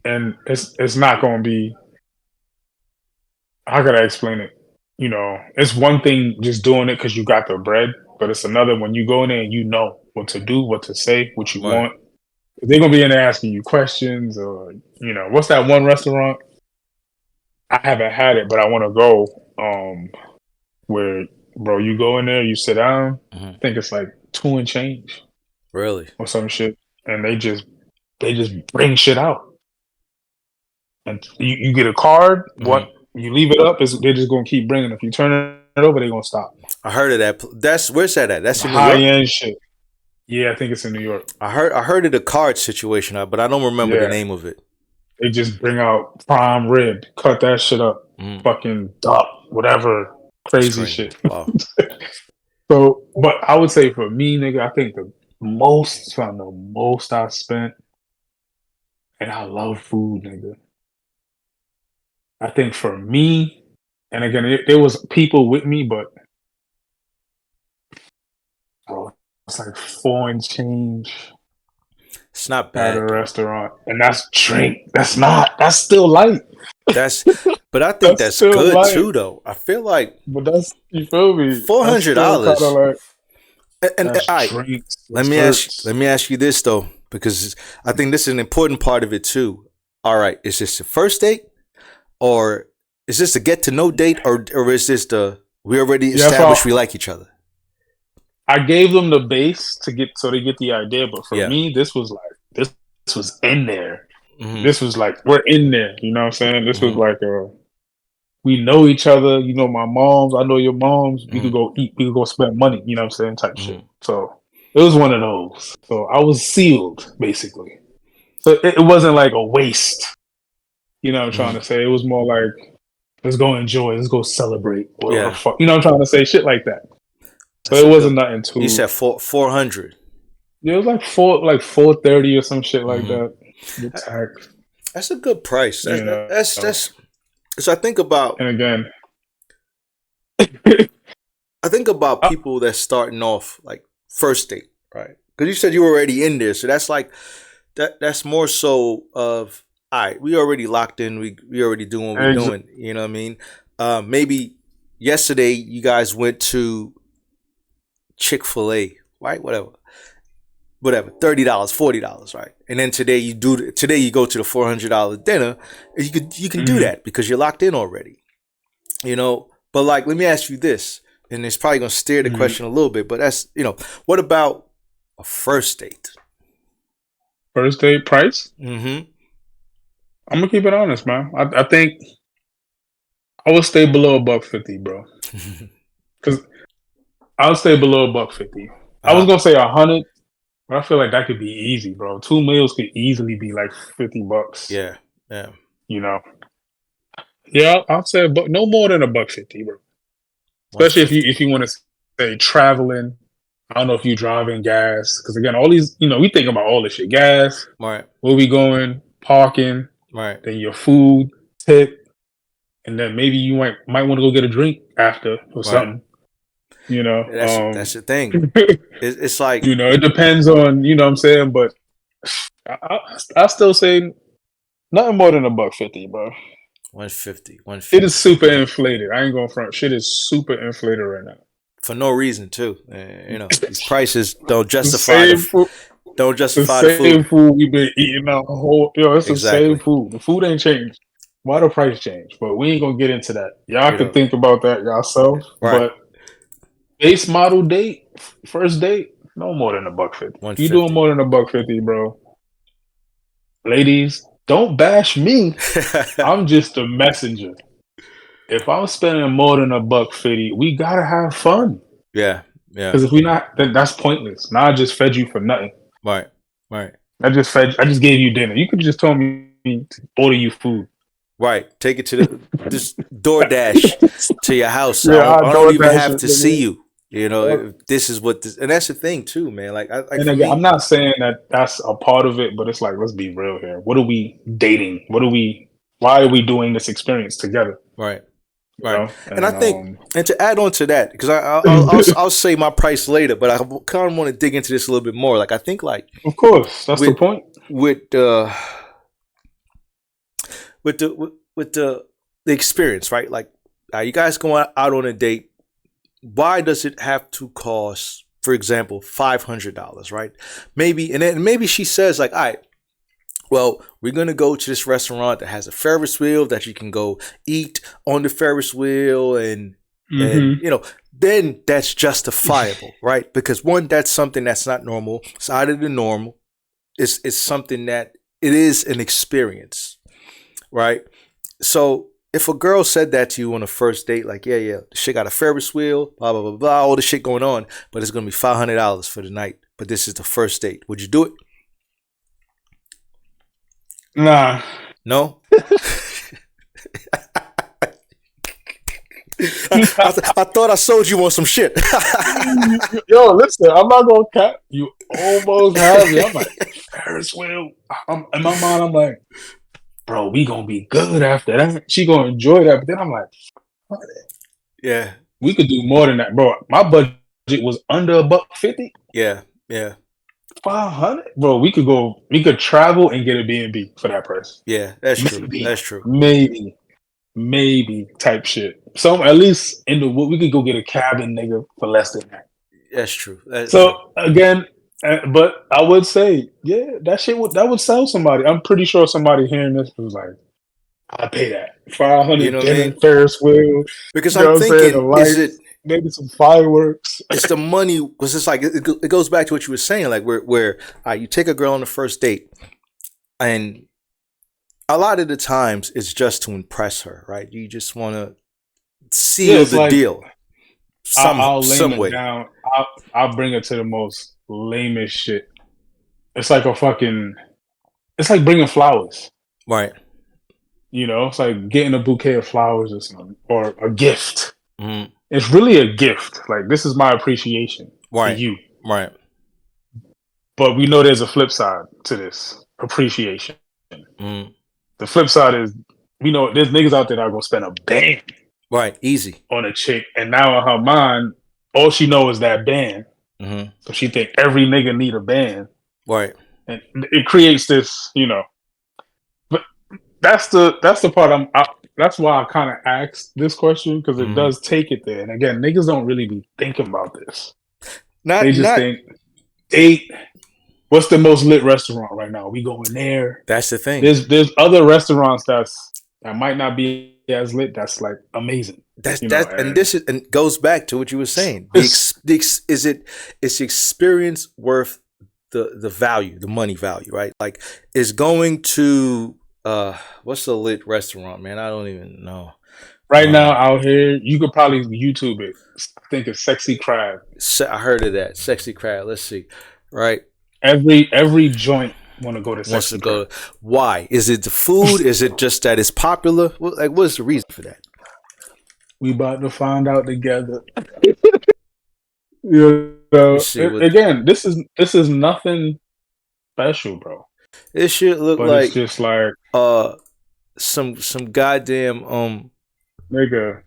and it's not gonna be. How could I explain it? It's one thing just doing it because you got the bread, but it's another when you go in there and you know what to do, what to say, what you want. They're gonna be in there asking you questions, or what's that one restaurant? I haven't had it, but I want to go. Where, bro, you go in there, you sit down. I think it's like 2 and change, really, or some shit, and they just they just bring shit out. And you get a card, what you leave it up, they're just gonna keep bringing it. If you turn it over, they're gonna stop. I heard of that. Where's that at? That's in New High York? end shit. Yeah, I think it's in New York. I heard of the card situation, but I don't remember the name of it. They just bring out prime rib, cut that shit up, fucking duck, whatever, crazy shit. Wow. So, but I would say for me, nigga, I think the most I spent, and I love food, nigga. I think for me, and again, there was people with me, but bro, it's like 4 and change. It's not bad at a restaurant, and that's drink. That's still light. But I think that's good light. Too, though. I feel like, but that's, you feel me? $400. And all right, drinks, let me ask you this though, because I think this is an important part of it too. All right, is this the first date, or is this a get to know date, or is this we already established we like each other? I gave them the base so they get the idea, but for me, this was in there. This was like, we're in there. You know what I'm saying? This was like we know each other. You know my moms. I know your moms. We could go eat. We could go spend money. You know what I'm saying? Type shit. So it was one of those. So I was sealed, basically. So it wasn't like a waste. You know what I'm trying to say? It was more like, let's go enjoy. Let's go celebrate. You know what I'm trying to say? Shit like that. So it wasn't nothing too. You said 400. Yeah, it was like 430 or some shit like that. That's a good price. That's. So I think about, and again, I think about people that's starting off like first date, right? Because you said you were already in there, so that's like that's more so of, all right, we already locked in, we already doing what we're doing. You know what I mean? Maybe yesterday you guys went to Chick-fil-A, right? Whatever, $30, $40, right? And then today you go to the $400 dinner. You can do that because you're locked in already, you know. But like, let me ask you this, and it's probably gonna steer the question a little bit, but that's, you know, what about a first date? First date price? I'm gonna keep it honest, man. I think I would stay below $150, bro. Because I would stay below $150. I was gonna say 100. But I feel like that could be easy, bro. 2 meals could easily be like $50. Yeah. You know. Yeah, I'll say, but no more than $150, bro. Especially if you want to say traveling. I don't know if you driving, gas, because again, all these, you know, we think about all this shit: gas, right? Where we going, parking, right? Then your food, tip, and then maybe you might want to go get a drink after or something. You know, that's the thing. It's like, you know, it depends on, you know what I'm saying, but I still say nothing more than $150, bro. 150. It is super inflated. I ain't going front. Shit is super inflated right now for no reason too. You know, these prices don't justify the food. The same food we've been eating our whole. It's the same food. The food ain't changed. Why the price change? But we ain't gonna get into that. Y'all can think about that yourself. Right. But base model date, first date, no more than $150. You doing more than $150, bro? Ladies, don't bash me. I'm just a messenger. If I'm spending more than $150, we gotta have fun. Yeah. Because if we not, then that's pointless. Now I just fed you for nothing. Right. I just gave you dinner. You could just tell me to order you food. Right. Take it to this DoorDash to your house. I don't even have to see you. You know, this is what this, and that's the thing too, man. Like, and again, I'm not saying that that's a part of it, but it's like, let's be real here. What are we dating? Why are we doing this experience together? Right. And I think, and to add on to that, because I'll say my price later, but I kind of want to dig into this a little bit more. Like, I think, like, of course, that's the point. With the experience, right? Like, you guys going out on a date. Why does it have to cost, for example, $500, right? Maybe she says like, all right, well, we're going to go to this restaurant that has a Ferris wheel that you can go eat on the Ferris wheel. And you know, then that's justifiable, right? Because one, that's something that's not normal. It's out of the normal. it's something that it is an experience, right? So if a girl said that to you on a first date, like, yeah, the shit got a Ferris wheel, blah, blah, blah, blah, all the shit going on, but it's going to be $500 for the night, but this is the first date, would you do it? Nah. No? I thought I sold you on some shit. Yo, listen, I'm not going to cap. You almost have me. I'm like, Ferris wheel. In my mind, I'm like, bro, we gonna be good after that. She gonna enjoy that. But then I'm like, yeah, we could do more than that, bro. My budget was under $150. Yeah. 500, bro. We could travel and get a B&B for that price. Yeah, that's true. That's true. Maybe type shit. So at least in the we could go get a cabin, nigga, for less than that. That's true. Again. But I would say, yeah, that would sell somebody. I'm pretty sure somebody hearing this was like, I pay that $500 Ferris wheel. Because I'm thinking, lights, is it maybe some fireworks? It's the money, because it's like it goes back to what you were saying, like where you take a girl on the first date, and a lot of the times it's just to impress her, right? You just want to seal the deal. I'll lay some it way. Down. I'll bring it to the most lamest shit. It's like it's like bringing flowers, right? You know, it's like getting a bouquet of flowers or something, or a gift. Mm-hmm. It's really a gift. Like, this is my appreciation for you, right? But we know there's a flip side to this appreciation. Mm-hmm. The flip side is, we know there's niggas out there that are gonna spend a band, right, easy on a chick, and now in her mind, all she knows is that band. Mm-hmm. So she think every nigga need a band, right? And it creates this, you know. But that's the part that's why I kind of asked this question, because it does take it there. And again, niggas don't really be thinking about this. They just think, what's the most lit restaurant right now? We going there. That's the thing. There's other restaurants that might not be as lit. That's like amazing. And goes back to what you were saying. Is the experience worth the value, the money value, right? Like, is going to what's a lit restaurant, man? I don't even know. Right now out here, you could probably YouTube it. I think it's Sexy Crab. I heard of that. Sexy Crab. Let's see. Right. Every joint want to go to Sexy Crab. Why? Is it the food? Is it just that it's popular? Like, what's the reason for that? We about to find out together. You know, again, this is nothing special, bro. This shit look like it's just like some goddamn nigga.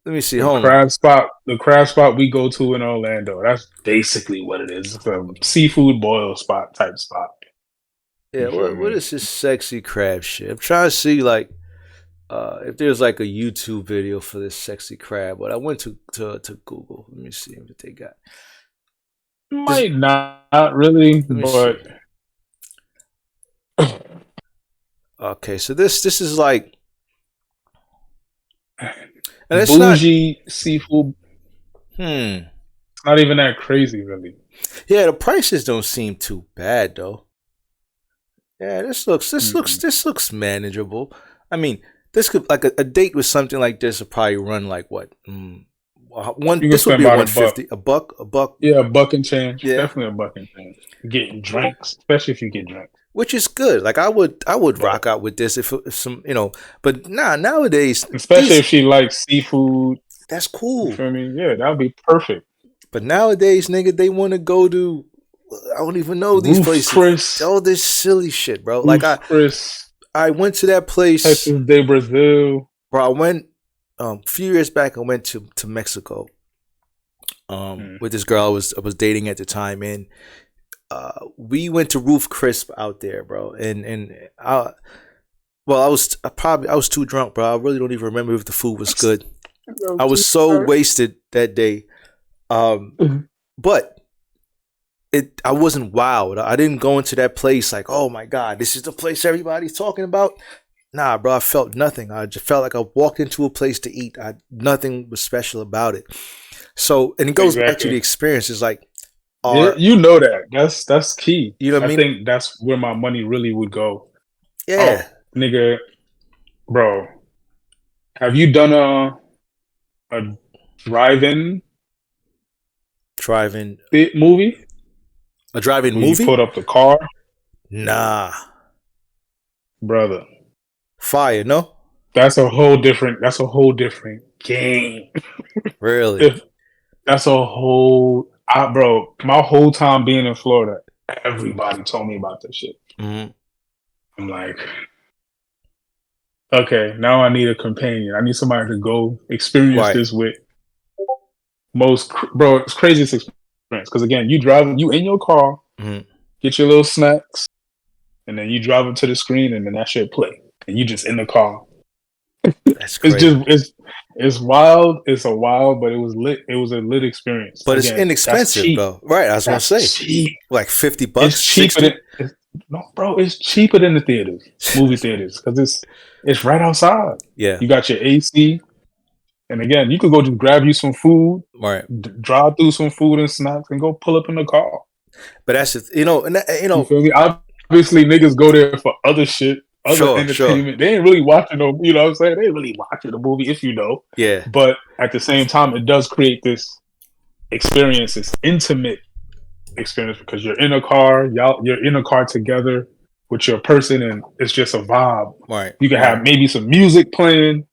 Let me see. The crab spot we go to in Orlando. That's basically what it is. It's a seafood boil spot type spot. Yeah, what is this Sexy Crab shit? I'm trying to see like if there's like a YouTube video for this Sexy Crab, but I went to Google. Let me see what they got. Might not really, but okay. So this is like, and it's bougie seafood. It's not even that crazy, really. Yeah, the prices don't seem too bad though. Yeah, this looks manageable. I mean, this could, like a date with something like this would probably run like what? This would be $150. A buck. Yeah, $1 and change. Yeah, definitely $1 and change. Getting drinks, especially if you get drinks, which is good. Like I would rock out with this if some, you know. But nowadays, especially if she likes seafood, that's cool. You feel me? Yeah, that would be perfect. But nowadays, nigga, they want to go to, I don't even know these places. Chris. All this silly shit, bro. Like I went to that place. Tattos de Brazil. Bro, I went a few years back. I went to Mexico with this girl I was dating at the time, and we went to Roof Crisp out there, bro. And I was too drunk, bro. I really don't even remember if the food was good. I was so wasted that day, but I wasn't wowed. I didn't go into that place like, oh my God, this is the place everybody's talking about. Nah, bro, I felt nothing. I just felt like I walked into a place to eat. Nothing was special about it. So, and it goes back to the experience. It's like, are, you know that. That's key. you know what I I mean? think that's where my money really would go. Yeah. Oh, nigga, bro, have you done a drive-in Driving movie a driving where you movie? put up the car, Nah. brother? Fire, no? That's a whole different. That's a whole different game. Really? If that's a whole, bro, my whole time being in Florida, everybody told me about this shit. Mm-hmm. I'm like, okay, now I need a companion. I need somebody to go experience Right. this with. Bro, it's craziest experience because again, you in your car, Mm-hmm. get your little snacks, and then you drive up to the screen, and then that shit play, and you just in the car. That's It's crazy. just it's wild. It's a wild, but it was lit. It was a lit experience. But it's Again, that's inexpensive, cheap. though. Right, I was gonna That's say. cheap. Like $50, It's cheaper 60? no, bro. It's cheaper than the theaters, movie theaters, because it's right outside. Yeah. You got your AC, and again, you could go just grab you some food, Right. drive through some food and snacks, and go pull up in the car. But that's just, you know, and that, you You know, feel me? Obviously, niggas go there for other shit, other sure. entertainment. They ain't really watching no, you know what I'm saying? They ain't really watching the movie, if you know. Yeah. But at the same time, it does create this experience, this intimate experience, because you're in a car, you're in a car together with your person, and it's just a vibe. Right. You can have maybe some music playing.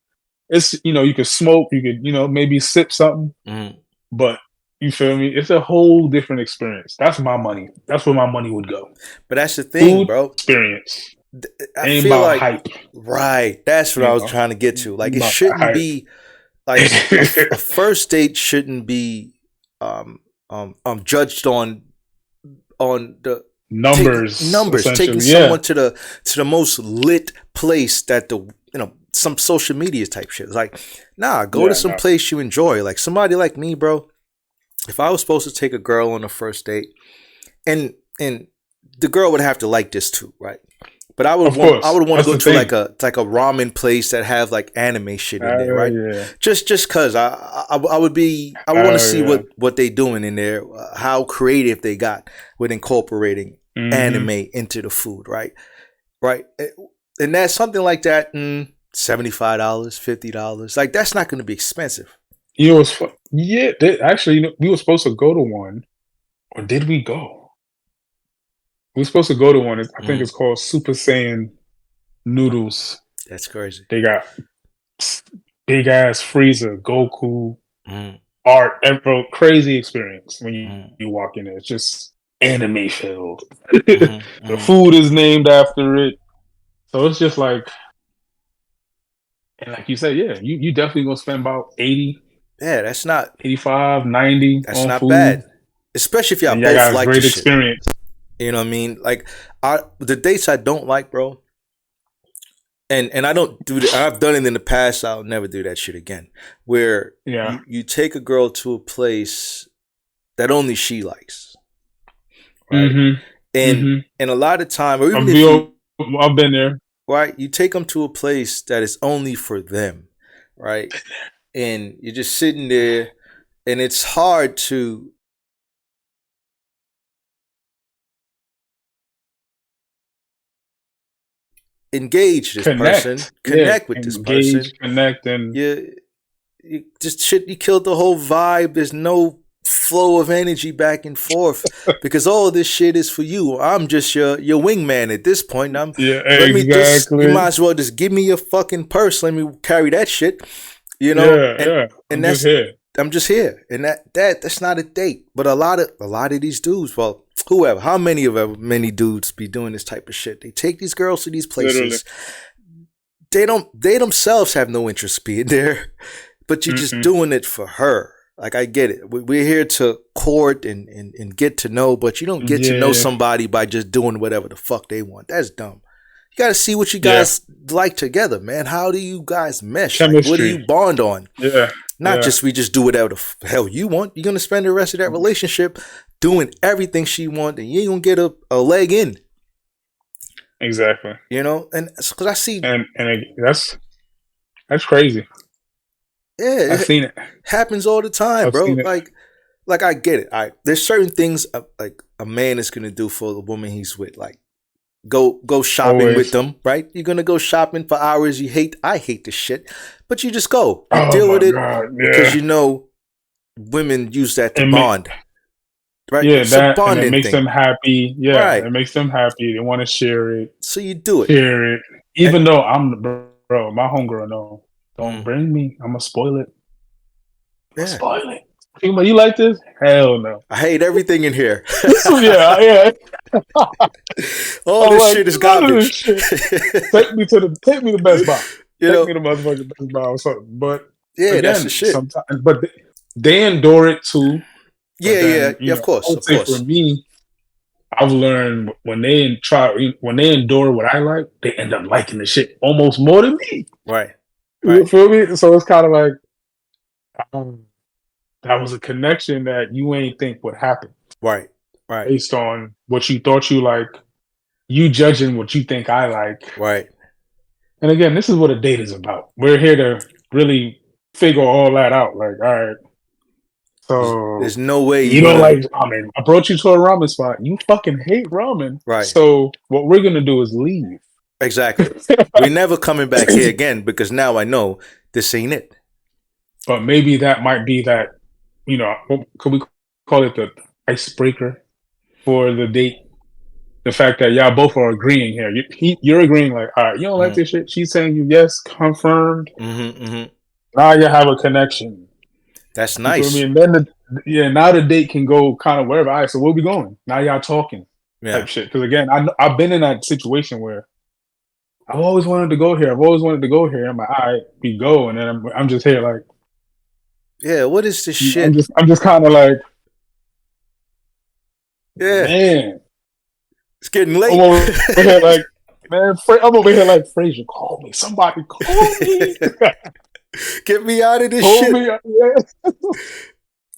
It's, you could smoke, you could, maybe sip something. Mm-hmm. But you feel me? It's a whole different experience. That's my money. That's where my money would go. But that's the thing, Food bro. experience. I Ain't feel about like hype. Right. That's what I was trying to get to. Like, it About shouldn't be like a first date shouldn't be judged on the numbers. taking someone to the most lit place that some social media type shit. It's like, nah, go to some place you enjoy. Like somebody like me, bro. If I was supposed to take a girl on a first date, and the girl would have to like this too, right? But I would want to go to like a ramen place that have like anime shit in there, right? Yeah. Just cause I want to see what they doing in there, how creative they got with incorporating anime into the food, right? Right. And that's something like that, $75, $50. Like, that's not going to be expensive. You know what's fun? Yeah, actually, we were supposed to go to one, or did we go? We were supposed to go to one. I think it's called Super Saiyan Noodles. That's crazy. They got big ass Frazier, Goku, art, bro. Crazy experience when you walk in there. It's just anime filled. The food is named after it, so it's just like, and like you said, yeah, you definitely gonna spend about 80. Yeah, that's not 85, 90. That's on not food. Bad, especially if y'all both got like great the experience. Shit. You know what I mean? Like, the dates I don't like, bro. And I don't do that. I've done it in the past. I'll never do that shit again. Where you take a girl to a place that only she likes, right? And a lot of time, or even I've been there. Right, you take them to a place that is only for them, right? And you're just sitting there, and it's hard to engage this person, connect with this person, connect, and you just shit. You killed the whole vibe. There's no flow of energy back and forth because all this shit is for you. I'm just your wingman at this point. You might as well just give me your fucking purse. Let me carry that shit. You know, and that's here. I'm just here, and that's not a date. But a lot of these dudes, well, whoever, how many dudes be doing this type of shit? They take these girls to these places. Literally. They themselves have no interest being there, but you're just doing it for her. Like, I get it. We're here to court and get to know, but you don't get to know somebody by just doing whatever the fuck they want. That's dumb. You got to see what you guys like together, man. How do you guys mesh? Like, what do you bond on? Yeah. Not just we just do whatever the hell you want. You're going to spend the rest of that relationship doing everything she wants, and you ain't going to get a leg in. Exactly. You know? And because I see... And that's crazy. Yeah. I've seen it. Happens all the time, bro. Like like I get it. There's certain things like a man is gonna do for the woman he's with, like go shopping with them, right? You're gonna go shopping for hours. I hate this shit, but you just go. You deal with it because you know women use that to bond. Right? Yeah, it's that and it makes them happy. Yeah, right. It makes them happy. They want to share it. So you do it. Share it. Even though I'm the bro, my homegirl don't bring me. I'm gonna spoil it. Spoil it. You like this? Hell no. I hate everything in here. yeah. All this shit is garbage. Shit. Take me to Best Buy. Take me to motherfucking Best Buy or something. But yeah, again, that's the shit. Sometimes, but they endure it too. Yeah, of course. Of course. For me, I've learned when they endure what I like, they end up liking the shit almost more than me. Right. You feel me? So it's kind of like that was a connection that you ain't think would happen. Right. Based on what you thought you like, you judging what you think I like. Right. And again, this is what a date is about. We're here to really figure all that out. Like, all right. So there's no way you don't like ramen. I brought you to a ramen spot. You fucking hate ramen. Right. So what we're gonna do is leave. Exactly. We're never coming back here again because now I know this ain't it. But maybe that might be that, could we call it the icebreaker for the date? The fact that y'all both are agreeing here. You're agreeing like, all right, you don't like this shit. She's saying you yes, confirmed. Now you have a connection. That's nice. You know what I mean? Then now the date can go kind of wherever. All right, so where we going? Now y'all talking type shit. Because again, I've been in that situation where I've always wanted to go here. I'm like, all right, we go, and then I'm just here like, yeah, what is this shit? I'm just kind of like, yeah, man, it's getting late. I'm over here like, man, I'm over here like, Frazier, call me. Somebody call me. Get me out of this shit.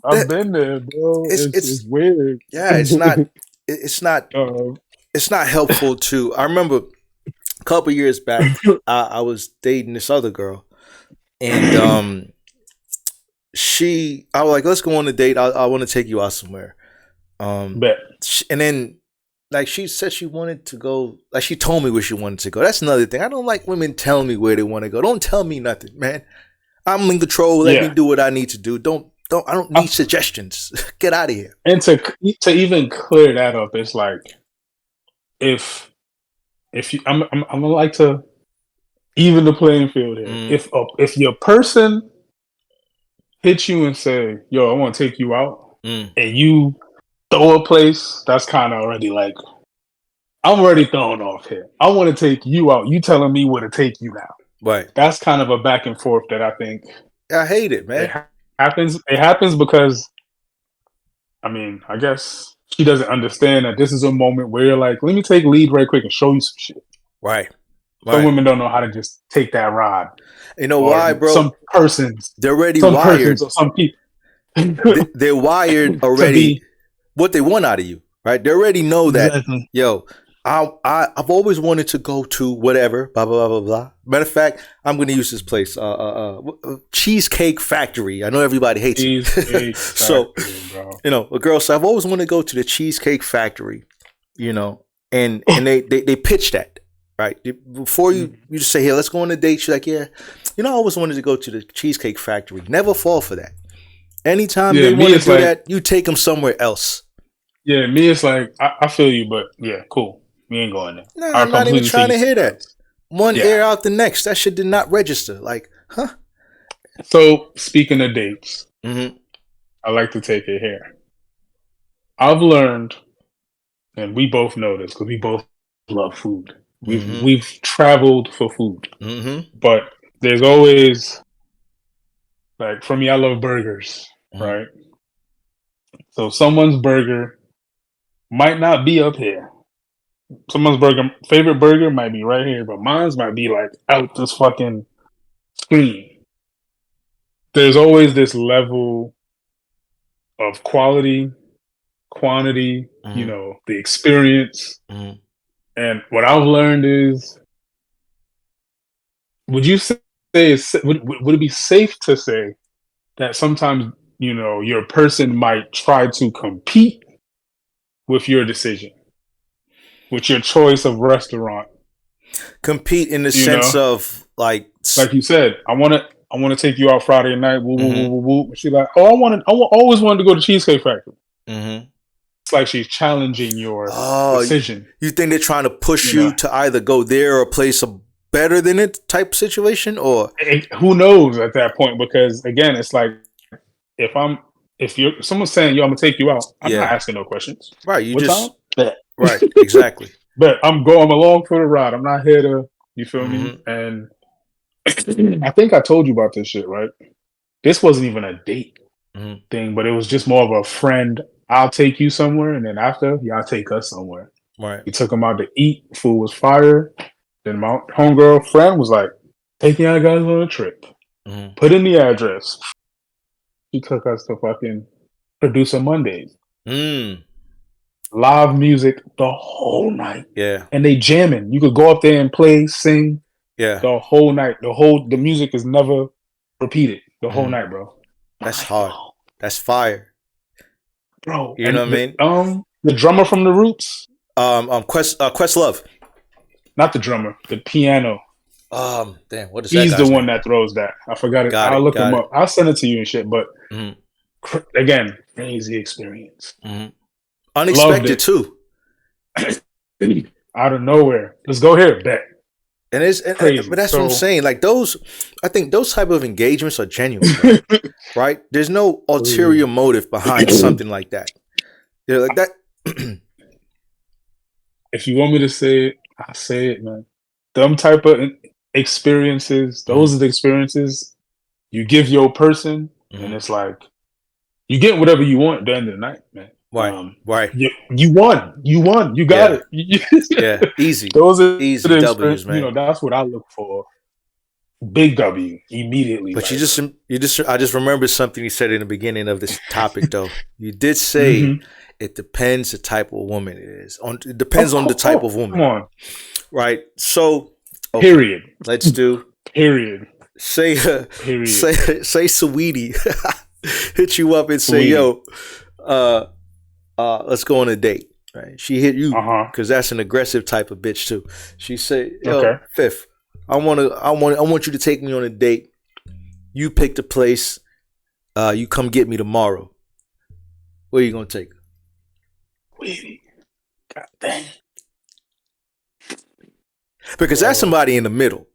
I've been there, bro. It's weird. Yeah, it's not helpful to. I remember a couple years back, I was dating this other girl, and I was like, let's go on a date. I want to take you out somewhere. And then like she said she wanted to go, like she told me where she wanted to go. That's another thing. I don't like women telling me where they want to go. Don't tell me nothing, man. I'm in control. Let me do what I need to do. I don't need suggestions. Get out of here. And to even clear that up, it's like if you, I'm gonna like to even the playing field here. If your person hits you and say, "Yo, I want to take you out," and you throw a place, that's kind of already like, I'm already thrown off here. I want to take you out. You telling me where to take you now. Right. That's kind of a back and forth that I think. I hate it, man. It happens because, I mean, I guess she doesn't understand that this is a moment where you're like, let me take lead right quick and show you some shit. Right. Some women don't know how to just take that ride. You know why, bro? Some persons. They're already wired. Or some people. They're wired already. What they want out of you, right? They already know that, yo, I've always wanted to go to whatever, blah, blah, blah, blah, blah. Matter of fact, I'm going to use this place, Cheesecake Factory. I know everybody hates it. So, a girl said, I've always wanted to go to the Cheesecake Factory, and they pitch that, right? Before you just say, here, let's go on a date. She's like, yeah, I always wanted to go to the Cheesecake Factory. Never fall for that. Anytime they want to do that, you take them somewhere else. Yeah, me, it's like, I feel you, but yeah, cool. We ain't going there. No, I'm not even trying to hear that. One ear out the next. That shit did not register. Like, huh? So, speaking of dates, I like to take it here. I've learned, and we both know this because we both love food. We've traveled for food. But there's always, like, for me, I love burgers, right? So someone's burger might not be up here. Someone's favorite burger might be right here, but mine's might be like out this fucking screen. There's always this level of quality, quantity, the experience. And what I've learned is, would you say, would it be safe to say that sometimes your person might try to compete with your decision, with your choice of restaurant. Compete in the sense of like you said, I want to take you out Friday night. Woo, woo, woo, woo, woo. She's like, oh, I always wanted to go to Cheesecake Factory. It's like she's challenging your decision. You think they're trying to push you to either go there or place a better than it type situation, or who knows at that point? Because again, it's like if someone's saying, yo, I'm gonna take you out, I'm not asking no questions. Right. You what just time? Right, exactly. But I'm along for the ride. I'm not here to, you feel me? And I think I told you about this shit, right? This wasn't even a date thing, but it was just more of a friend. I'll take you somewhere, and then after, y'all take us somewhere. Right. We took him out to eat. Food was fire. Then my homegirl friend was like, taking y'all guys on a trip. Put in the address. She took us to fucking Producer Mondays. Live music the whole night. Yeah. And they jamming. You could go up there and play, sing. Yeah. The whole night. The music is never repeated. The whole night, bro. That's hard. That's fire. Bro. You know what I mean? The drummer from The Roots. Questlove. Not the drummer. The piano. Damn, what is that? He's the one that throws that. I forgot it. I'll look him up. I'll send it to you and shit. But again, crazy experience. Unexpected too. Out of nowhere. Let's go here. Bet. And but that's what I'm saying. Like I think those type of engagements are genuine, right? There's no ulterior motive behind something like that. Like that. If you want me to say it, I'll say it, man. Them type of experiences, those are the experiences you give your person, and it's like you get whatever you want at the end of the night, man. Right, right. You won. You got it. Yeah, easy. Those are easy W's, man. That's what I look for. Big W immediately. But I just remembered something you said in the beginning of this topic, though. You did say it depends the type of woman it is. It depends on the type of woman. Come on. Right. So. Okay, period. Let's do. Period. Say. Period. Say, Sweetie, hit you up and say, yo, let's go on a date. Right. She hit you because that's an aggressive type of bitch too. She said, yo, Fifth, I want you to take me on a date. You pick the place. You come get me tomorrow. Where you gonna take her? God dang. Because that's somebody in the middle.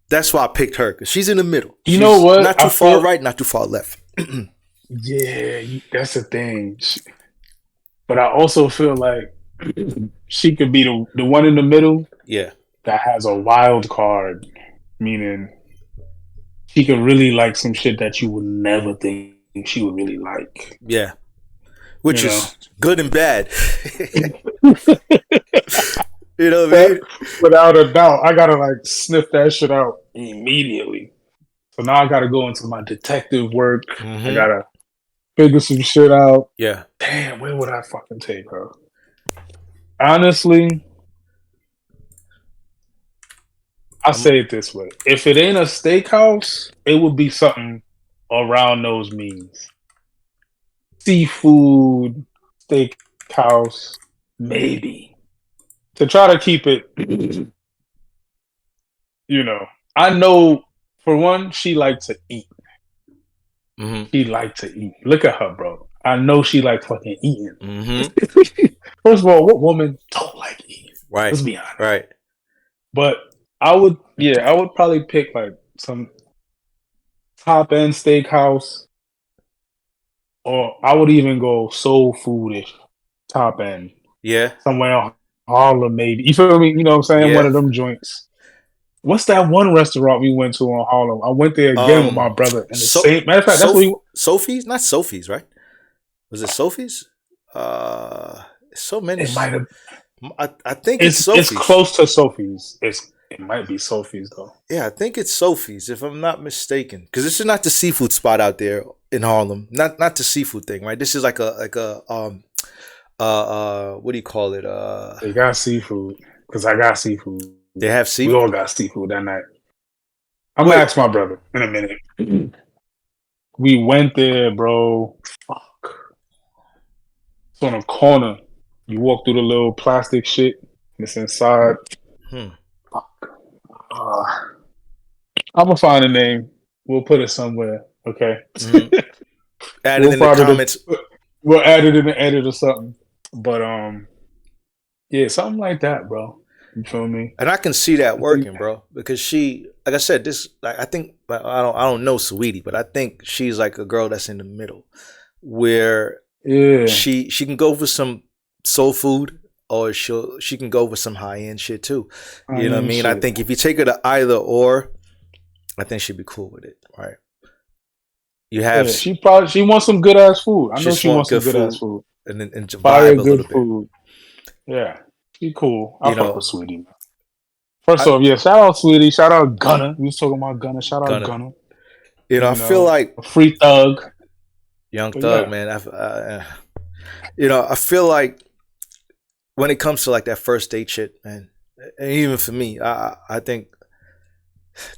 That's why I picked her, because she's in the middle. You know what? Not too far right, not too far left. Yeah, that's the thing. But I also feel like she could be the one in the middle. Yeah. That has a wild card, meaning she could really like some shit that you would never think she would really like. Yeah. Which is good and bad. You know what I mean? Without a doubt. I gotta like sniff that shit out immediately. So now I gotta go into my detective work. I gotta figure some shit out. Yeah. Damn, where would I fucking take her? Honestly, I say it this way. If it ain't a steakhouse, it would be something around those means. Seafood, steakhouse, maybe. To try to keep it, I know, for one, she likes to eat. She likes to eat. Look at her, bro. I know she like fucking eating. First of all, what woman don't like eating? Right. Let's be honest. Right. But I would probably pick like some top end steakhouse, or I would even go soul foodish top end. Yeah. Somewhere in Harlem, maybe. You feel me? You know what I'm saying? Yeah. One of them joints. What's that one restaurant we went to in Harlem? I went there again with my brother. And matter of fact, that's what Sophie's? Not Sophie's, right? Was it Sophie's? So many. It might have. I think it's Sophie's. It's close to Sophie's. It might be Sophie's though. Yeah, I think it's Sophie's, if I'm not mistaken. Because this is not the seafood spot out there in Harlem. Not the seafood thing, right? This is like a what do you call it? They got seafood because I got seafood. They have seafood. We all got seafood that night. I'm gonna ask my brother in a minute. We went there, bro. Fuck. It's on a corner. You walk through the little plastic shit. It's inside. Fuck. I'm gonna find a name. We'll put it somewhere. Okay. Add it in the comments. We'll add it in the edit or something. But yeah, something like that, bro. You feel me? And I can see that working, bro, because she, like I said, I think I don't know Sweetie, but I think she's like a girl that's in the middle, where she can go for some soul food, or she can go for some high end shit too. You know what I mean? I think if you take her to either or, I think she'd be cool with it, right? You have she wants some good ass food. I know she wants some good ass food and vibe fire a little food. Bit. Yeah, she cool. I fuck with Sweetie, man. First off, yeah, shout out Sweetie, shout out Gunna. We was talking about Gunna. Shout out Gunna. You know, I feel like a free thug, young thug, man. You know, I feel like when it comes to like that first date shit, man, and even for me, I think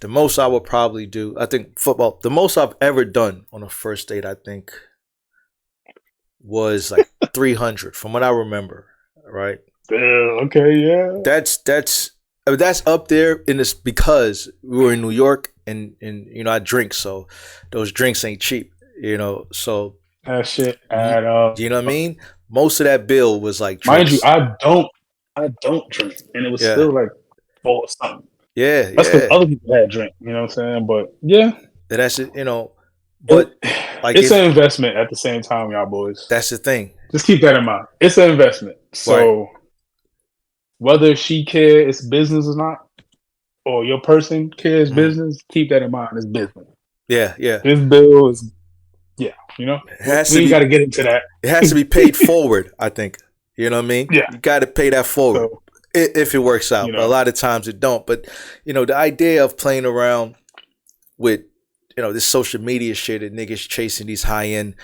the most I would probably do, I think football, the most I've ever done on a first date, I think was like 300 from what I remember, right? Okay, yeah. That's up there in this because we were in New York and you know I drink, so those drinks ain't cheap, you know. So that shit add up. You know what I mean? Most of that bill was like drinks. Mind you, I don't drink, and it was still like 4 or something. Yeah, that's because other people had drink. You know what I'm saying? But yeah, that's it. You know, but like it's an investment at the same time, y'all boys. That's the thing. Just keep that in mind. It's an investment. So whether she cares it's business or not, or your person cares business, keep that in mind. It's business. Yeah. This bill is, you know, we got to get into that. It has to be paid forward, I think. You know what I mean? Yeah. You got to pay that forward if it works out. But a lot of times it don't. But, you know, the idea of playing around with, you know, this social media shit and niggas chasing these high-end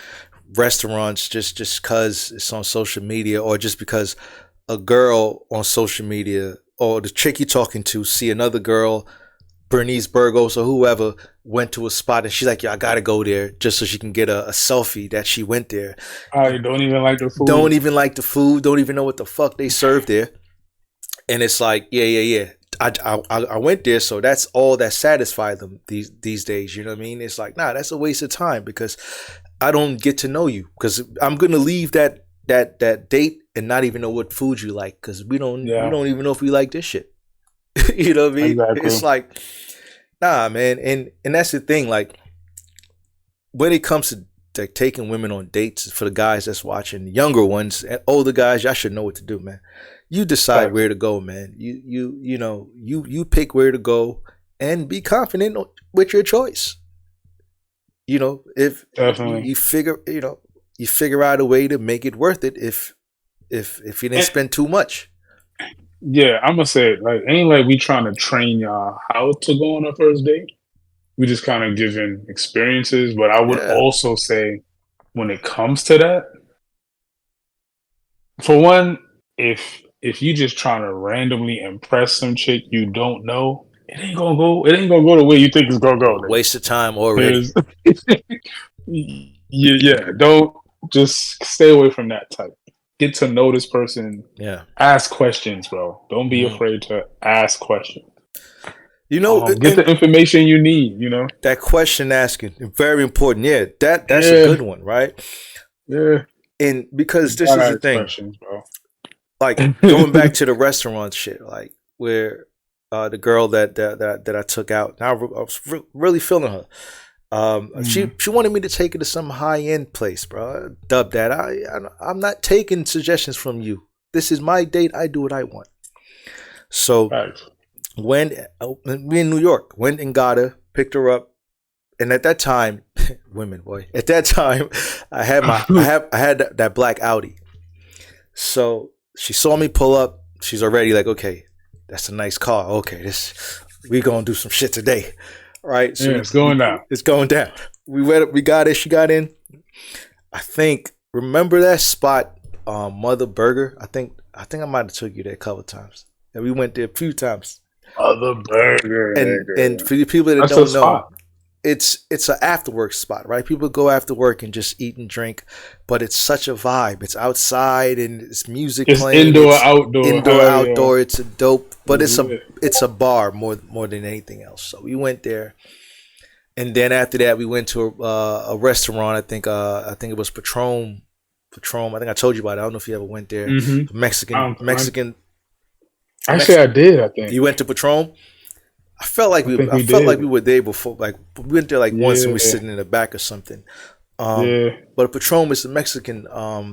restaurants just because it's on social media, or just because a girl on social media or the chick you're talking to see another girl, Bernice Burgos or whoever, went to a spot and she's like, yo, I gotta go there just so she can get a selfie that she went there. I don't even like the food. Don't even like the food. Don't even know what the fuck they serve there. And it's like, yeah. I went there, so that's all that satisfies them these days. You know what I mean? It's like, nah, that's a waste of time because I don't get to know you, because I'm gonna leave that date and not even know what food you like, because we don't even know if we like this shit. You know what I mean? Exactly. It's like, nah, man, and that's the thing. Like, when it comes to like taking women on dates, for the guys that's watching, younger ones, and older guys, y'all should know what to do, man. You decide where to go, man. You pick where to go and be confident with your choice. You know, if you figure out a way to make it worth it if you didn't spend too much. Yeah, I'm gonna say it, like, ain't like we trying to train y'all how to go on a first date. We just kind of giving experiences, but I would also say when it comes to that, for one, if you just trying to randomly impress some chick you don't know, it ain't gonna go the way you think it's gonna go. Waste of time already. yeah, don't, just stay away from that type. Get to know this person. Yeah. Ask questions, bro. Don't be afraid to ask questions. You know, get the information you need, you know. That question asking, very important. Yeah, that's a good one, right? Yeah. And because this is the thing, bro. Like going back to the restaurant shit, like where the girl that I took out, I was really feeling her. She wanted me to take her to some high end place, bro. I dubbed that. I'm not taking suggestions from you. This is my date. I do what I want. So when we in New York, went and got her, picked her up, and at that time, women, boy. At that time, I had I had that black Audi. So she saw me pull up. She's already like, okay, that's a nice car. Okay, we gonna do some shit today. Right, so it's going down. It's going down. We got it. She got in. I think. Remember that spot, Mother Burger? I think I might have took you there a couple of times. And we went there a few times. Mother Burger. And for the people that don't know, it's an after work spot, right? People go after work and just eat and drink, but it's such a vibe. It's outside and it's music It's playing. indoor, It's outdoor. indoor, Hell outdoor. yeah. It's a dope, but it's a bar more than anything else. So we went there, and then after that we went to a restaurant. I think it was Patron. Patron. I think I told you about it. I don't know if you ever went there. Mm-hmm. Mexican. Actually, I did. I think you went to Patron. I felt like we were there before. Like we went there like once and we were sitting in the back or something. But Patron is a Mexican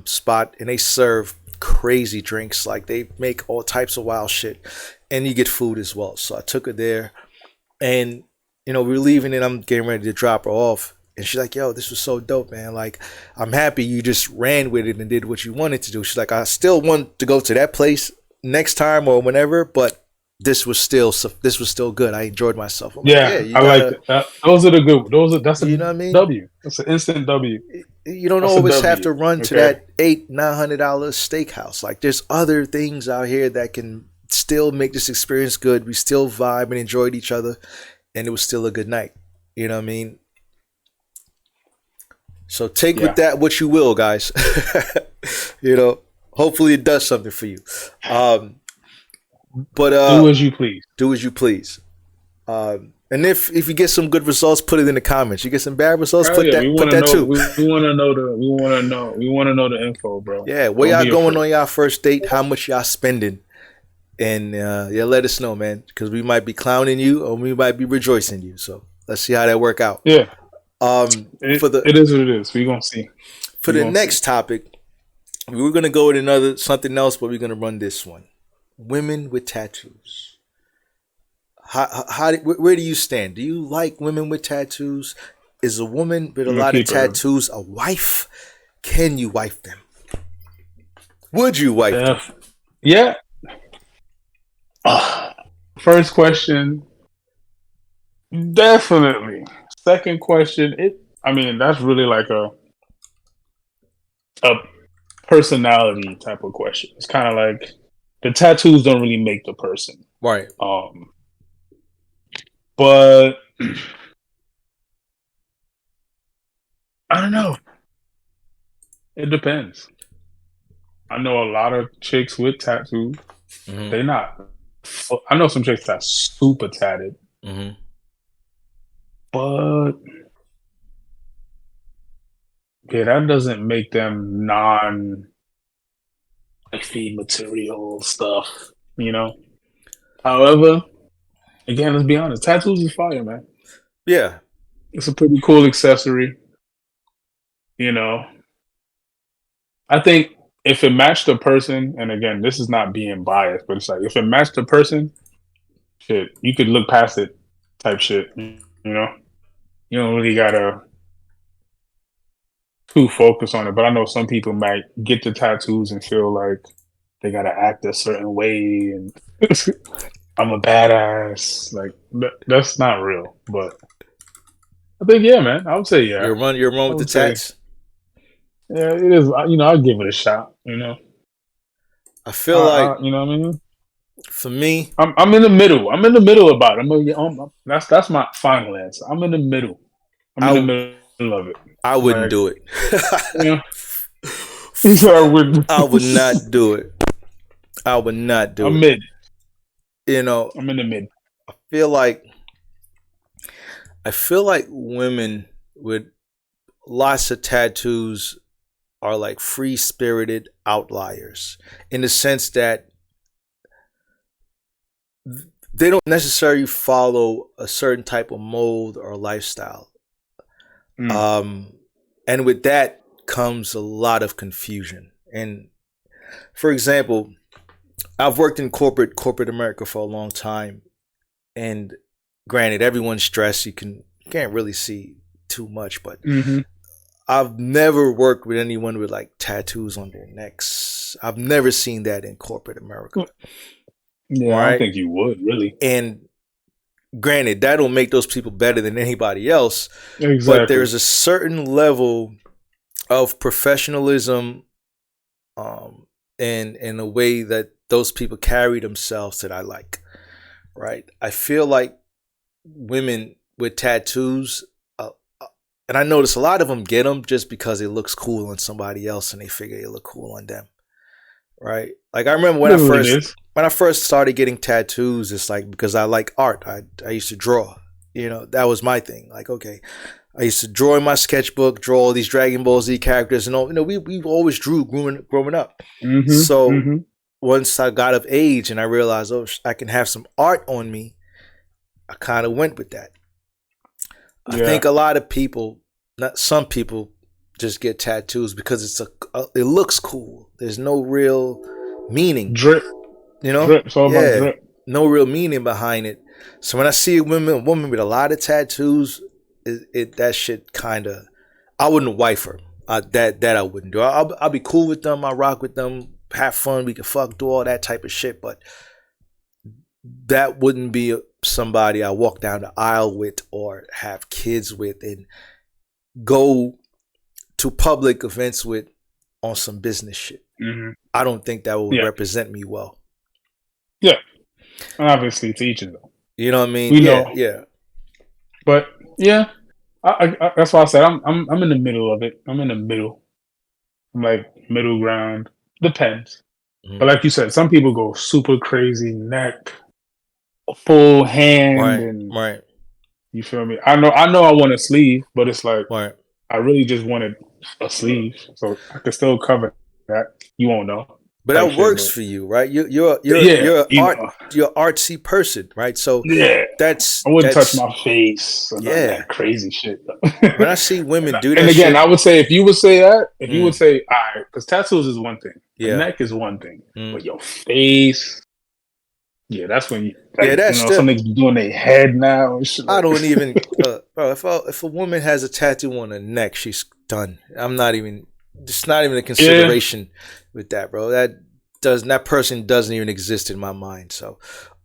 spot, and they serve crazy drinks. Like they make all types of wild shit, and you get food as well. So I took her there, and we were leaving, and I'm getting ready to drop her off. And she's like, "Yo, this was so dope, man. Like, I'm happy you just ran with it and did what you wanted to do." She's like, "I still want to go to that place next time or whenever, but this was still good. I enjoyed myself." I'm I like that. Those are the good. That's a you know what I mean? W. That's an instant W. You don't always have to run to that $800-900 steakhouse. Like, there's other things out here that can still make this experience good. We still vibe and enjoyed each other, and it was still a good night. You know what I mean? So take with that what you will, guys. Hopefully it does something for you. But do as you please. Do as you please. And if you get some good results, put it in the comments. You get some bad results, put that too. We want to know the info, bro. Yeah, where y'all going on y'all first date? How much y'all spending? And let us know, man, because we might be clowning you or we might be rejoicing you. So let's see how that work out. Yeah. It is what it is. We're gonna see. For the next topic, we were gonna go with something else, but we're gonna run this one. Women with tattoos. Where do you stand? Do you like women with tattoos? Is a woman with a lot of tattoos a wife? Can you wife them? Would you wife them? Yeah. First question, definitely. Second question, that's really like a personality type of question. It's kind of like the tattoos don't really make the person, right? But I don't know. It depends. I know a lot of chicks with tattoos. Mm-hmm. They not. I know some chicks that are super tatted. Mm-hmm. But that doesn't make them non-wifey material stuff, However, again, let's be honest, tattoos is fire, man. Yeah. It's a pretty cool accessory. I think if it matched the person, and again, this is not being biased, but it's like if it matched the person, shit, you could look past it type shit, You don't really gotta too focus on it. But I know some people might get the tattoos and feel like they gotta act a certain way and I'm a badass. Like that's not real. But I think man, I would say You're wrong with the tats. Yeah, it is. I'll give it a shot. I feel like you know what I mean. For me, I'm in the middle. I'm in the middle about it. That's my final answer. I'm in the middle. I'm in the middle of it. I wouldn't do it. I would not do it. I would not do it. I'm mid. I'm in the mid. I feel like women with lots of tattoos are like free-spirited outliers in the sense that they don't necessarily follow a certain type of mold or lifestyle. And with that comes a lot of confusion. And for example, I've worked in corporate America for a long time, and granted, everyone's dressed. You can't really see too much, but I've never worked with anyone with like tattoos on their necks. I've never seen that in corporate America. Yeah, right? I don't think you would really. And granted, that don't make those people better than anybody else. Exactly. But there's a certain level of professionalism, and in a way that those people carry themselves that I like. Right. I feel like women with tattoos, and I notice a lot of them get them just because it looks cool on somebody else, and they figure it look cool on them, right? Like I remember when I first started getting tattoos, it's like because I like art. I used to draw. You know, that was my thing. Like, okay, I used to draw in my sketchbook, draw all these Dragon Ball Z characters, and all. You know, we always drew growing up. So once I got of age and I realized, oh, I can have some art on me, I kind of went with that. I think a lot of people, not some people, just get tattoos because it looks cool. There's no real meaning. Drip. You know? Drip. It's all about drip. No real meaning behind it. So when I see a woman with a lot of tattoos, that shit kind of, I wouldn't wife her. That I wouldn't do. I'll be cool with them. I'll rock with them. Have fun. We can fuck, do all that type of shit. But that wouldn't be somebody I walk down the aisle with or have kids with and go to public events with on some business shit. I don't think that would represent me well. Yeah. Obviously, to each of them. You know what I mean? We know. Yeah. But yeah, I that's why I said I'm in the middle of it. I'm in the middle. I'm like middle ground. Depends. But like you said, some people go super crazy neck, full hand, and you feel me? I know I want a sleeve, but it's like I really just wanted a sleeve, so I could still cover that. You won't know. But that works for you, right? You're an artsy person, right? So that's I wouldn't touch my face or that crazy shit. When I see women do that, and again, I would say if you would say that, you would say, all right, because tattoos is one thing, the neck is one thing, but your face, that's when you, that's some niggas doing their head now. And shit. I don't even, bro. If a woman has a tattoo on her neck, she's done. I'm not even. It's not even a consideration with that, bro. That person doesn't even exist in my mind. So,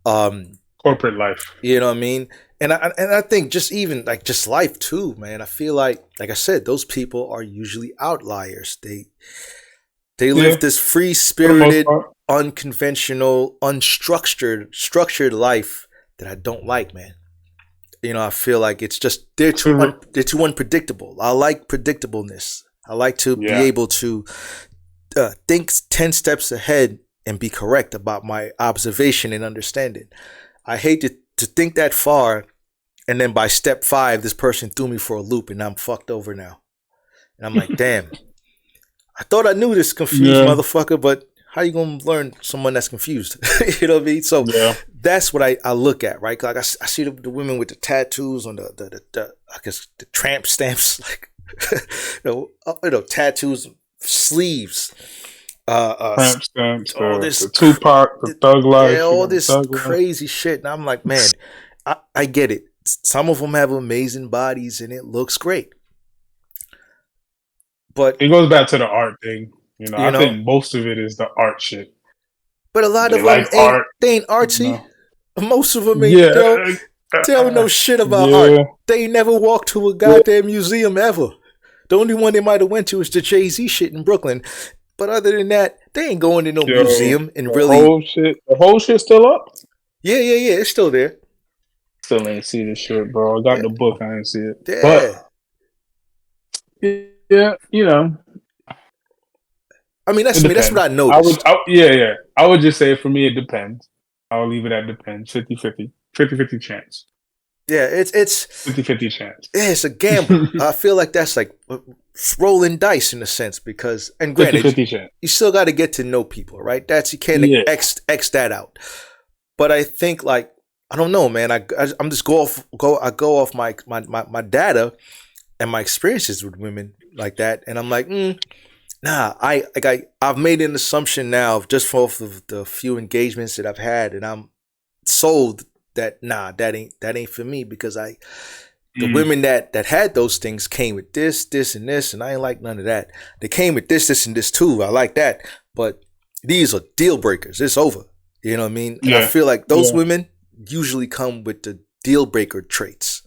corporate life, you know what I mean? And I think just life too, man. I feel like I said, those people are usually outliers. They live this free spirited, unconventional, structured life that I don't like, man. You know, I feel like it's just they're too unpredictable. I like predictableness. I like to be able to think 10 steps ahead and be correct about my observation and understanding. I hate to think that far, and then by step 5, this person threw me for a loop and I'm fucked over now. And I'm like, damn, I thought I knew this confused motherfucker, but how you going to learn someone that's confused? You know what I mean? So that's what I look at, right? Like I see the women with the tattoos on the I guess the tramp stamps, like, you know, tattoos, sleeves, stamps, the Tupac, the Thug Life, all this crazy shit. And I'm like, man, I get it. Some of them have amazing bodies and it looks great, but it goes back to the art thing. You know, I think most of it is the art shit. But a lot of them ain't artsy. Most of them ain't. They don't know shit about art. They never walked to a goddamn museum ever. The only one they might have went to is the Jay-Z shit in Brooklyn. But other than that, they ain't going to no museum and the whole shit still up? Yeah. It's still there. Still ain't see this shit, bro. I got the book. I ain't see it. Yeah. But, you know. I mean, that's what I noticed. I would just say for me, it depends. I'll leave it at depends. 50-50. 50-50 chance. Yeah, it's 50-50 chance. Yeah, it's a gamble. I feel like that's like rolling dice in a sense because, and granted, you still got to get to know people, right? You can't X that out. But I think like, I don't know, man. I'm just go off my data and my experiences with women like that, and I'm like, nah. I've made an assumption now just off of the few engagements that I've had, and I'm sold that that ain't for me because the women that had those things came with this, and this, and I ain't like none of that. They came with this, and this too. I like that, but these are deal breakers. It's over. You know what I mean? And I feel like those women usually come with the deal breaker traits.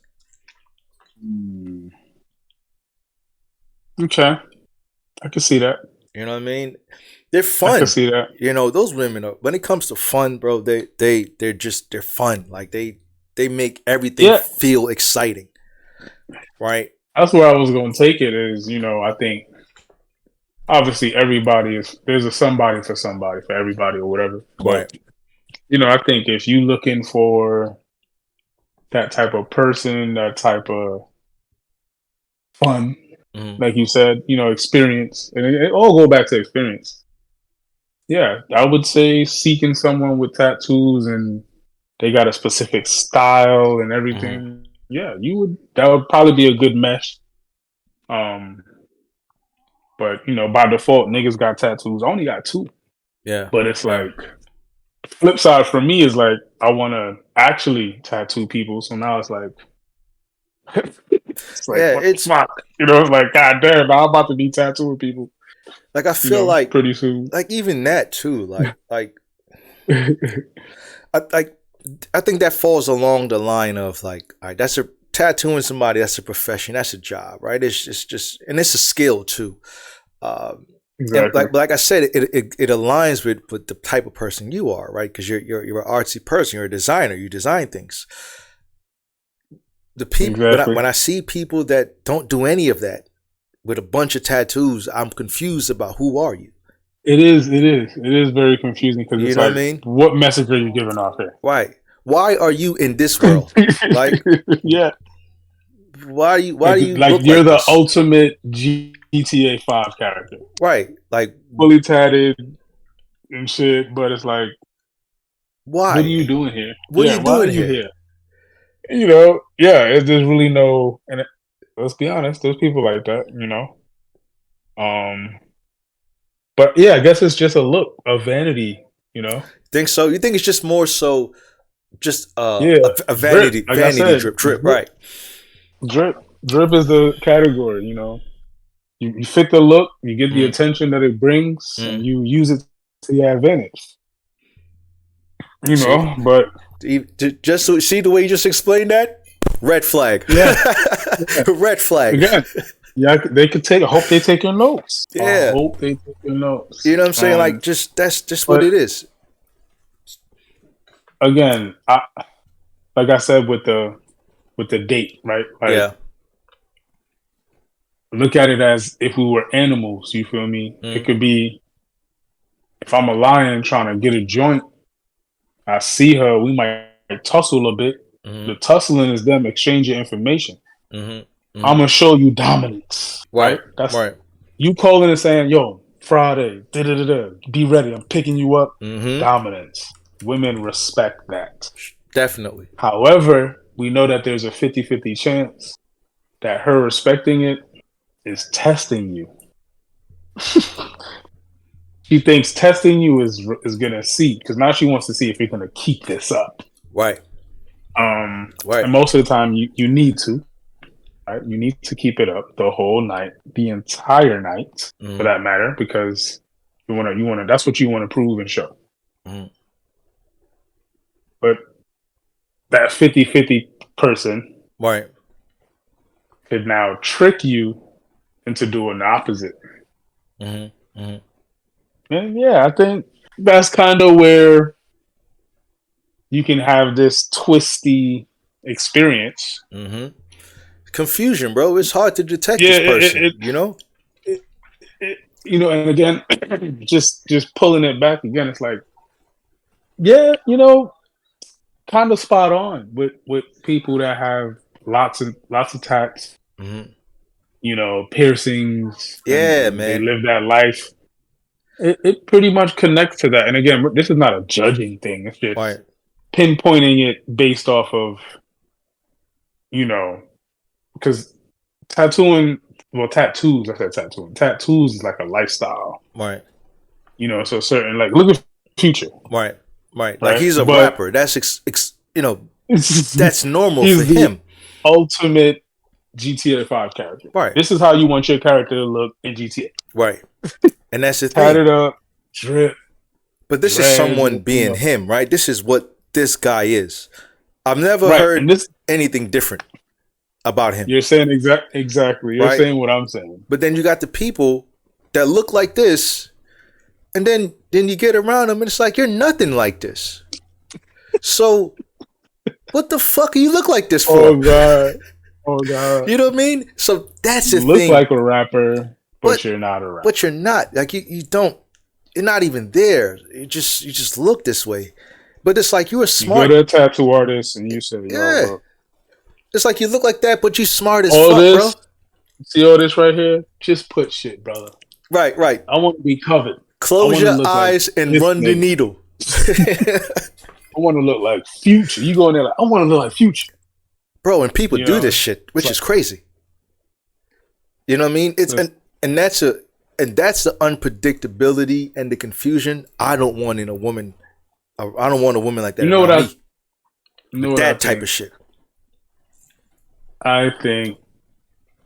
Okay, I can see that. You know what I mean? They're fun. I can see that. You know, those women are, when it comes to fun, bro, they're fun. Like they make everything feel exciting. Right? That's where I was going to take it. Is, you know, I think obviously there's a somebody for everybody or whatever. Right. But you know, I think if you looking for that type of person, that type of fun, like you said, you know, experience, and it all go back to experience. Yeah, I would say seeking someone with tattoos and they got a specific style and everything. Yeah, that would probably be a good mesh. But you know, by default, niggas got tattoos. I only got 2. Yeah. But it's like, flip side for me is like, I want to actually tattoo people. So now it's like, it's like, yeah, it's fuck. You know, it's like, God damn, I'm about to be tattooing people. Like I feel like pretty soon. Like even that too. Like I think that falls along the line of like, all right, that's a tattooing somebody. That's a profession. That's a job, right? It's just and it's a skill too. Exactly. Like I said, it aligns with the type of person you are, right? Because you're an artsy person. You're a designer. You design things. The people when I see people that don't do any of that with a bunch of tattoos, I'm confused about who are you. It is very confusing because it's like, what I mean? What message are you giving off here? Right. Why are you in this world? Like, yeah. Why do you like look you're like the this? ultimate GTA 5 character, right? Like fully tatted and shit. But it's like, why? What are you doing here? What are you doing here? You know, there's really no. And let's be honest, there's people like that. You know. But yeah, I guess it's just a look, a vanity. You know. Think so? You think it's just more so, just a vanity drip, like drip, right? Drip is the category. You know, you fit the look, you get the attention that it brings, and you use it to your advantage. You know, but just so see the way you just explained that, red flag. Yeah, red flag. Again, they could take. I hope they take your notes. Yeah, I hope they take your notes. You know what I'm saying? Like, that's just what it is. Again, like I said with the date, right? Like, look at it as if we were animals. You feel me? It could be if I'm a lion trying to get a joint. I see her, we might tussle a bit. The tussling is them exchanging information. I'm gonna show you dominance. Right. That's right. You calling and saying, yo, Friday, be ready, I'm picking you up. Dominance. Women respect that. Definitely. However, we know that there's a 50-50 chance that her respecting it is testing you. She thinks testing you is gonna see, because now she wants to see if you're gonna keep this up. Right. Right. And most of the time you need to. Right? You need to keep it up the whole night, the entire night, for that matter, because you wanna that's what you want to prove and show. But that 50-50 person, right, could now trick you into doing the opposite. And yeah, I think that's kind of where you can have this twisty experience. Confusion, bro. It's hard to detect this person. You know. You know, and again, just pulling it back again, it's like, yeah, you know, kind of spot on with people that have lots of tats. You know, piercings. Yeah, man. They live that life. It pretty much connects to that. And again, this is not a judging thing. It's just pinpointing it based off of, you know, because tattoos, I said tattooing. Tattoos is like a lifestyle. Right. You know, so certain, like, look at Future. Right. Like, he's a rapper. That's, you know, that's normal for him. Ultimate GTA 5 character. Right. This is how you want your character to look in GTA. Right. And that's the thing. Tatted up, drip. But this is someone being him, right? This is what this guy is. I've never heard anything different about him. You're saying exactly. You're saying what I'm saying. But then you got the people that look like this, and then you get around them and it's like, you're nothing like this. So what the fuck do you look like this for? Oh God. Oh God. You know what I mean? So that's the You look thing. like a rapper, but you're not a rapper. But you're not. Like you don't. You're not even there. You just look this way. But it's like you were smart. You go to a tattoo artist and you say, "Yo, look." It's like you look like that, but you smart as all fuck, this, bro. See all this right here? Just put shit, brother. Right. I want to be covered. Close your eyes like and run the needle. I want to look like Future. You go in there like, I want to look like Future. Bro, and people do this shit, which is crazy. You know what I mean? It's and that's the unpredictability and the confusion I don't want in a woman. I don't want a woman like that. You know what that type of shit. I think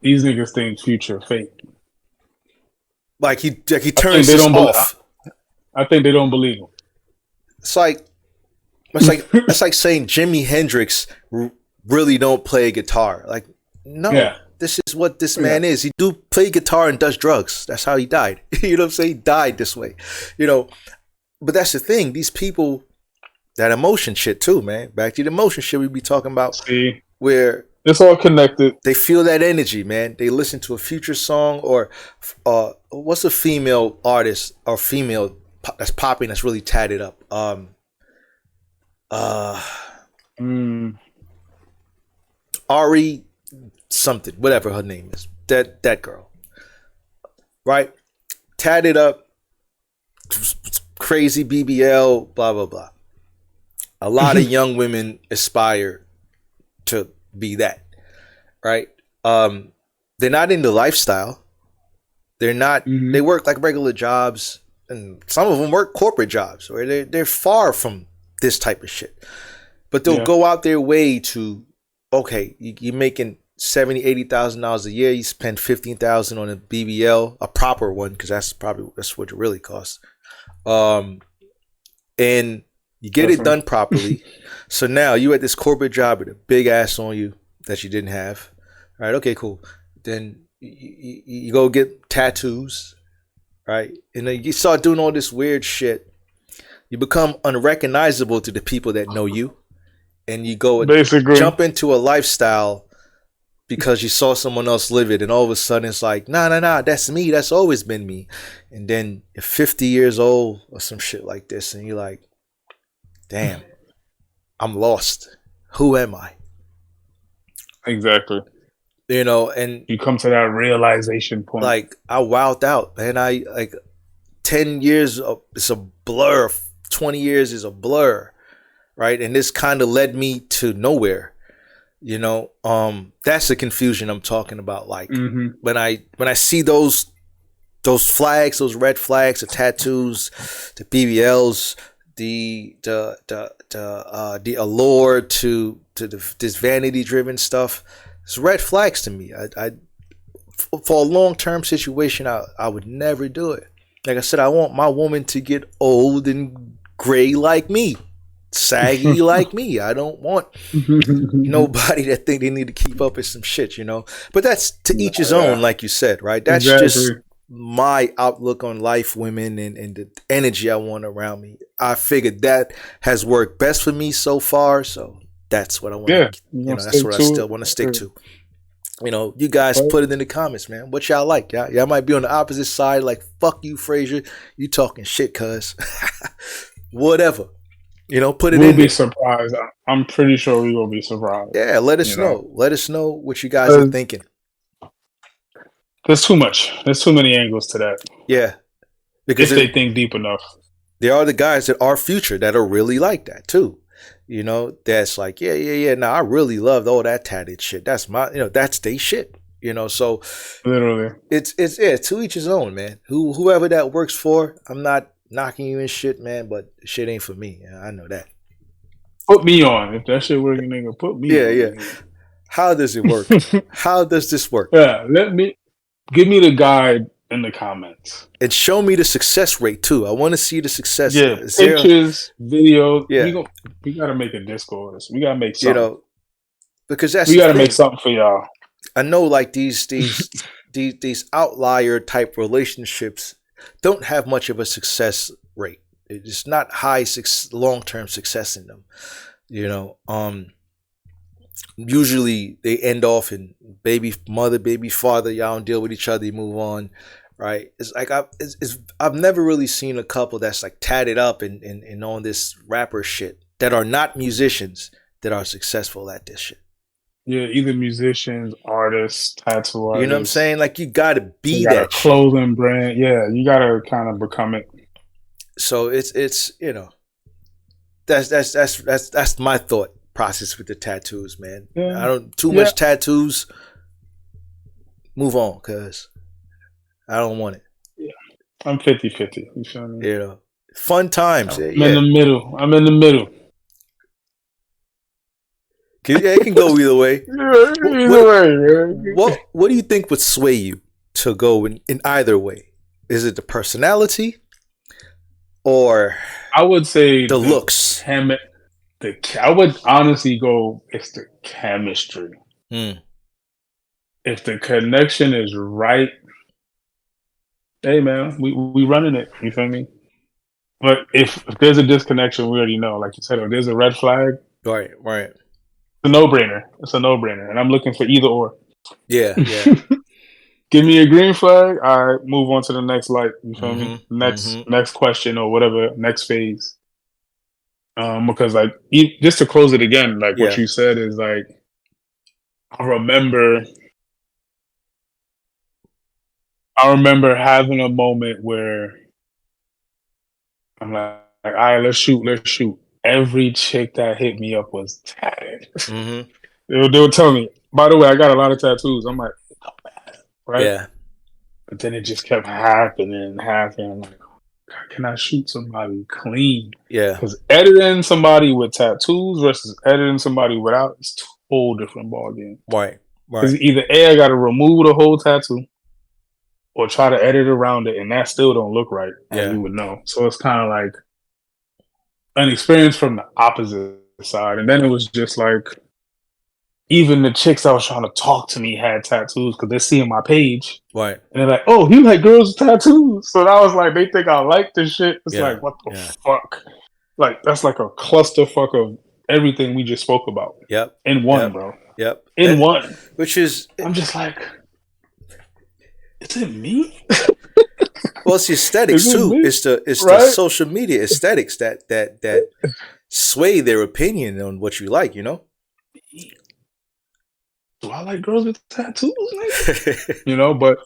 these niggas think Future fake. Like he turns this off. I think they don't believe him. It's like saying Jimi Hendrix really don't play guitar. Like, no, this is what this man is. He do play guitar and does drugs. That's how he died. You know what I'm saying? He died this way. You know, but that's the thing. These people, that emotion shit too, man. Back to the emotion shit we be talking about. See, where it's all connected. They feel that energy, man. They listen to a Future song or what's a female artist or female that's popping that's really tatted up? Ari something, whatever her name is. That girl. Right? Tatted up, crazy BBL, blah blah blah. A lot of young women aspire to be that. Right? They're not in the lifestyle. They're not they work like regular jobs, and some of them work corporate jobs where they're far from this type of shit. But they'll go out their way to, okay, you're making $70,000-$80,000 a year. You spend $15,000 on a BBL, a proper one, because that's what it really costs. And you get it done properly. So now you at this corporate job with a big ass on you that you didn't have. All right, okay, cool. Then you go get tattoos, right? And then you start doing all this weird shit. You become unrecognizable to the people that know you. And you go jump into a lifestyle because you saw someone else live it. And all of a sudden it's like, nah, that's me. That's always been me. And then you're 50 years old or some shit like this. And you're like, damn, I'm lost. Who am I? Exactly. You know, and you come to that realization point. Like, I wowed out, man. 10 years, it's a blur. 20 years is a blur. Right. And this kind of led me to nowhere, you know. That's the confusion I'm talking about. Like when I see those flags, those red flags, the tattoos, the BBLs, the allure to this vanity driven stuff, it's red flags to me. I for a long-term situation, I would never do it. Like I said, I want my woman to get old and gray like me. Saggy like me. I don't want nobody that think they need to keep up with some shit, you know. But that's to each his own, like you said, right? That's just my outlook on life, women, and the energy I want around me. I figured that has worked best for me so far, so that's what I want. That's what I still want to stick to. You know, you guys put it in the comments, man. What y'all like? Y'all might be on the opposite side, like, fuck you, Frazier. You talking shit, cuz. Whatever. You know, put it in. We'll be surprised. I'm pretty sure we will be surprised. Yeah, let us know. Let us know what you guys are thinking. There's too much. There's too many angles to that. Yeah. Because if they think deep enough. There are the guys that are Future that are really like that too. You know, that's like, yeah. Now I really loved all that tatted shit. That's that's they shit. You know, so literally. It's to each his own, man. Whoever that works for, I'm not knocking you and shit, man, but shit ain't for me. I know that. Put me on. If that shit working, nigga, put me on. Yeah. How does it work? How does this work? Yeah, give me the guide in the comments. And show me the success rate too. I want to see the success. Yeah, pictures, videos. Yeah. We gotta make a Discord. We gotta make something. You know, because that's we gotta make something for y'all. I know, like these outlier type relationships don't have much of a success rate. It's not high long-term success in them, you know. usually they end off in baby mother, baby father. Y'all don't deal with each other. You move on, right? It's like I've never really seen a couple that's like tatted up and on this rapper shit that are not musicians that are successful at this shit. Yeah, either musicians, artists, tattoo artists. You know what I'm saying? Like you gotta be got that a clothing brand. Yeah, you gotta kind of become it. So it's you know, that's my thought process with the tattoos, man. Yeah. I don't too much tattoos. Move on, cause I don't want it. Yeah, I'm 50-50. You feel me? You know, fun times. I'm in the middle. I'm in the middle. It can go either way. Either way. What do you think would sway you to go in either way? Is it the personality, or I would say the looks? I would honestly go. It's the chemistry. If the connection is right, hey man, we running it. You feel me? But if there's a disconnection, we already know. Like you said, if there's a red flag, right. It's a no-brainer. It's a no-brainer, and I'm looking for either or. Yeah. Give me a green flag. All right, move on to the next light. You feel me? Next question or whatever. Next phase. Because like just to close it again, like what you said is like, I remember having a moment where I'm like, all right, let's shoot. Every chick that hit me up was tatted. They would tell me, by the way, I got a lot of tattoos. I'm like, not bad, right? Yeah. But then it just kept happening. I'm like, God, can I shoot somebody clean? Yeah. Because editing somebody with tattoos versus editing somebody without is a whole different ballgame. Right. Because either I got to remove the whole tattoo or try to edit around it, and that still don't look right, as you would know. So it's kind of like an experience from the opposite side. And then it was just like, even the chicks I was trying to talk to me had tattoos because they're seeing my page. Right. And they're like, oh, you like girls with tattoos. So I was like, they think I like this shit. It's like, what the fuck? Like, that's like a clusterfuck of everything we just spoke about. Yep. In one, bro. Yep. In one. Which is... I'm just like, is it me? Well, it's the aesthetics too. It's the social media aesthetics that sway their opinion on what you like, you know? Do I like girls with tattoos? You know, but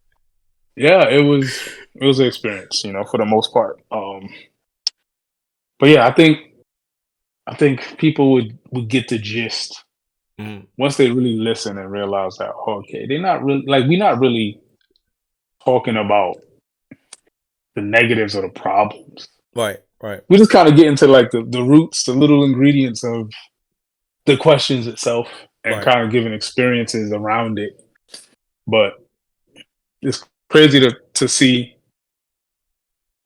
yeah, it was an experience, you know, for the most part. But yeah, I think people would get the gist once they really listen and realize that, okay, they're not really like, we're not really talking about the negatives or the problems. Right. We just kind of get into like the roots, the little ingredients of the questions itself, and kind of giving experiences around it. But it's crazy to see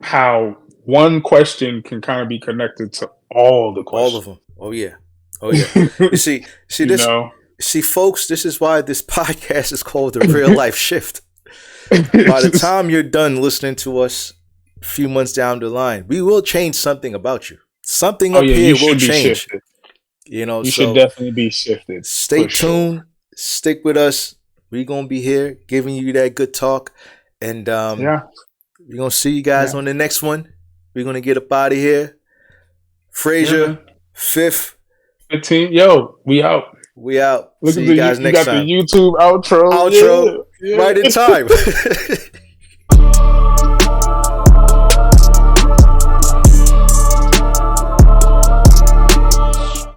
how one question can kind of be connected to all the questions. All of them. Oh yeah. You see this. See, folks, this is why this podcast is called The Real Life Shift. By the time you're done listening to us, a few months down the line, we will change something about you. Something up here will change. Shifted. You know, you should definitely be shifted. Stay tuned. Stick with us. We're gonna be here giving you that good talk, and we're gonna see you guys on the next one. We're gonna get up out of here. Frazier, 5th, 15. Yo, we out. See you guys next time. You got the YouTube outro. Right in time.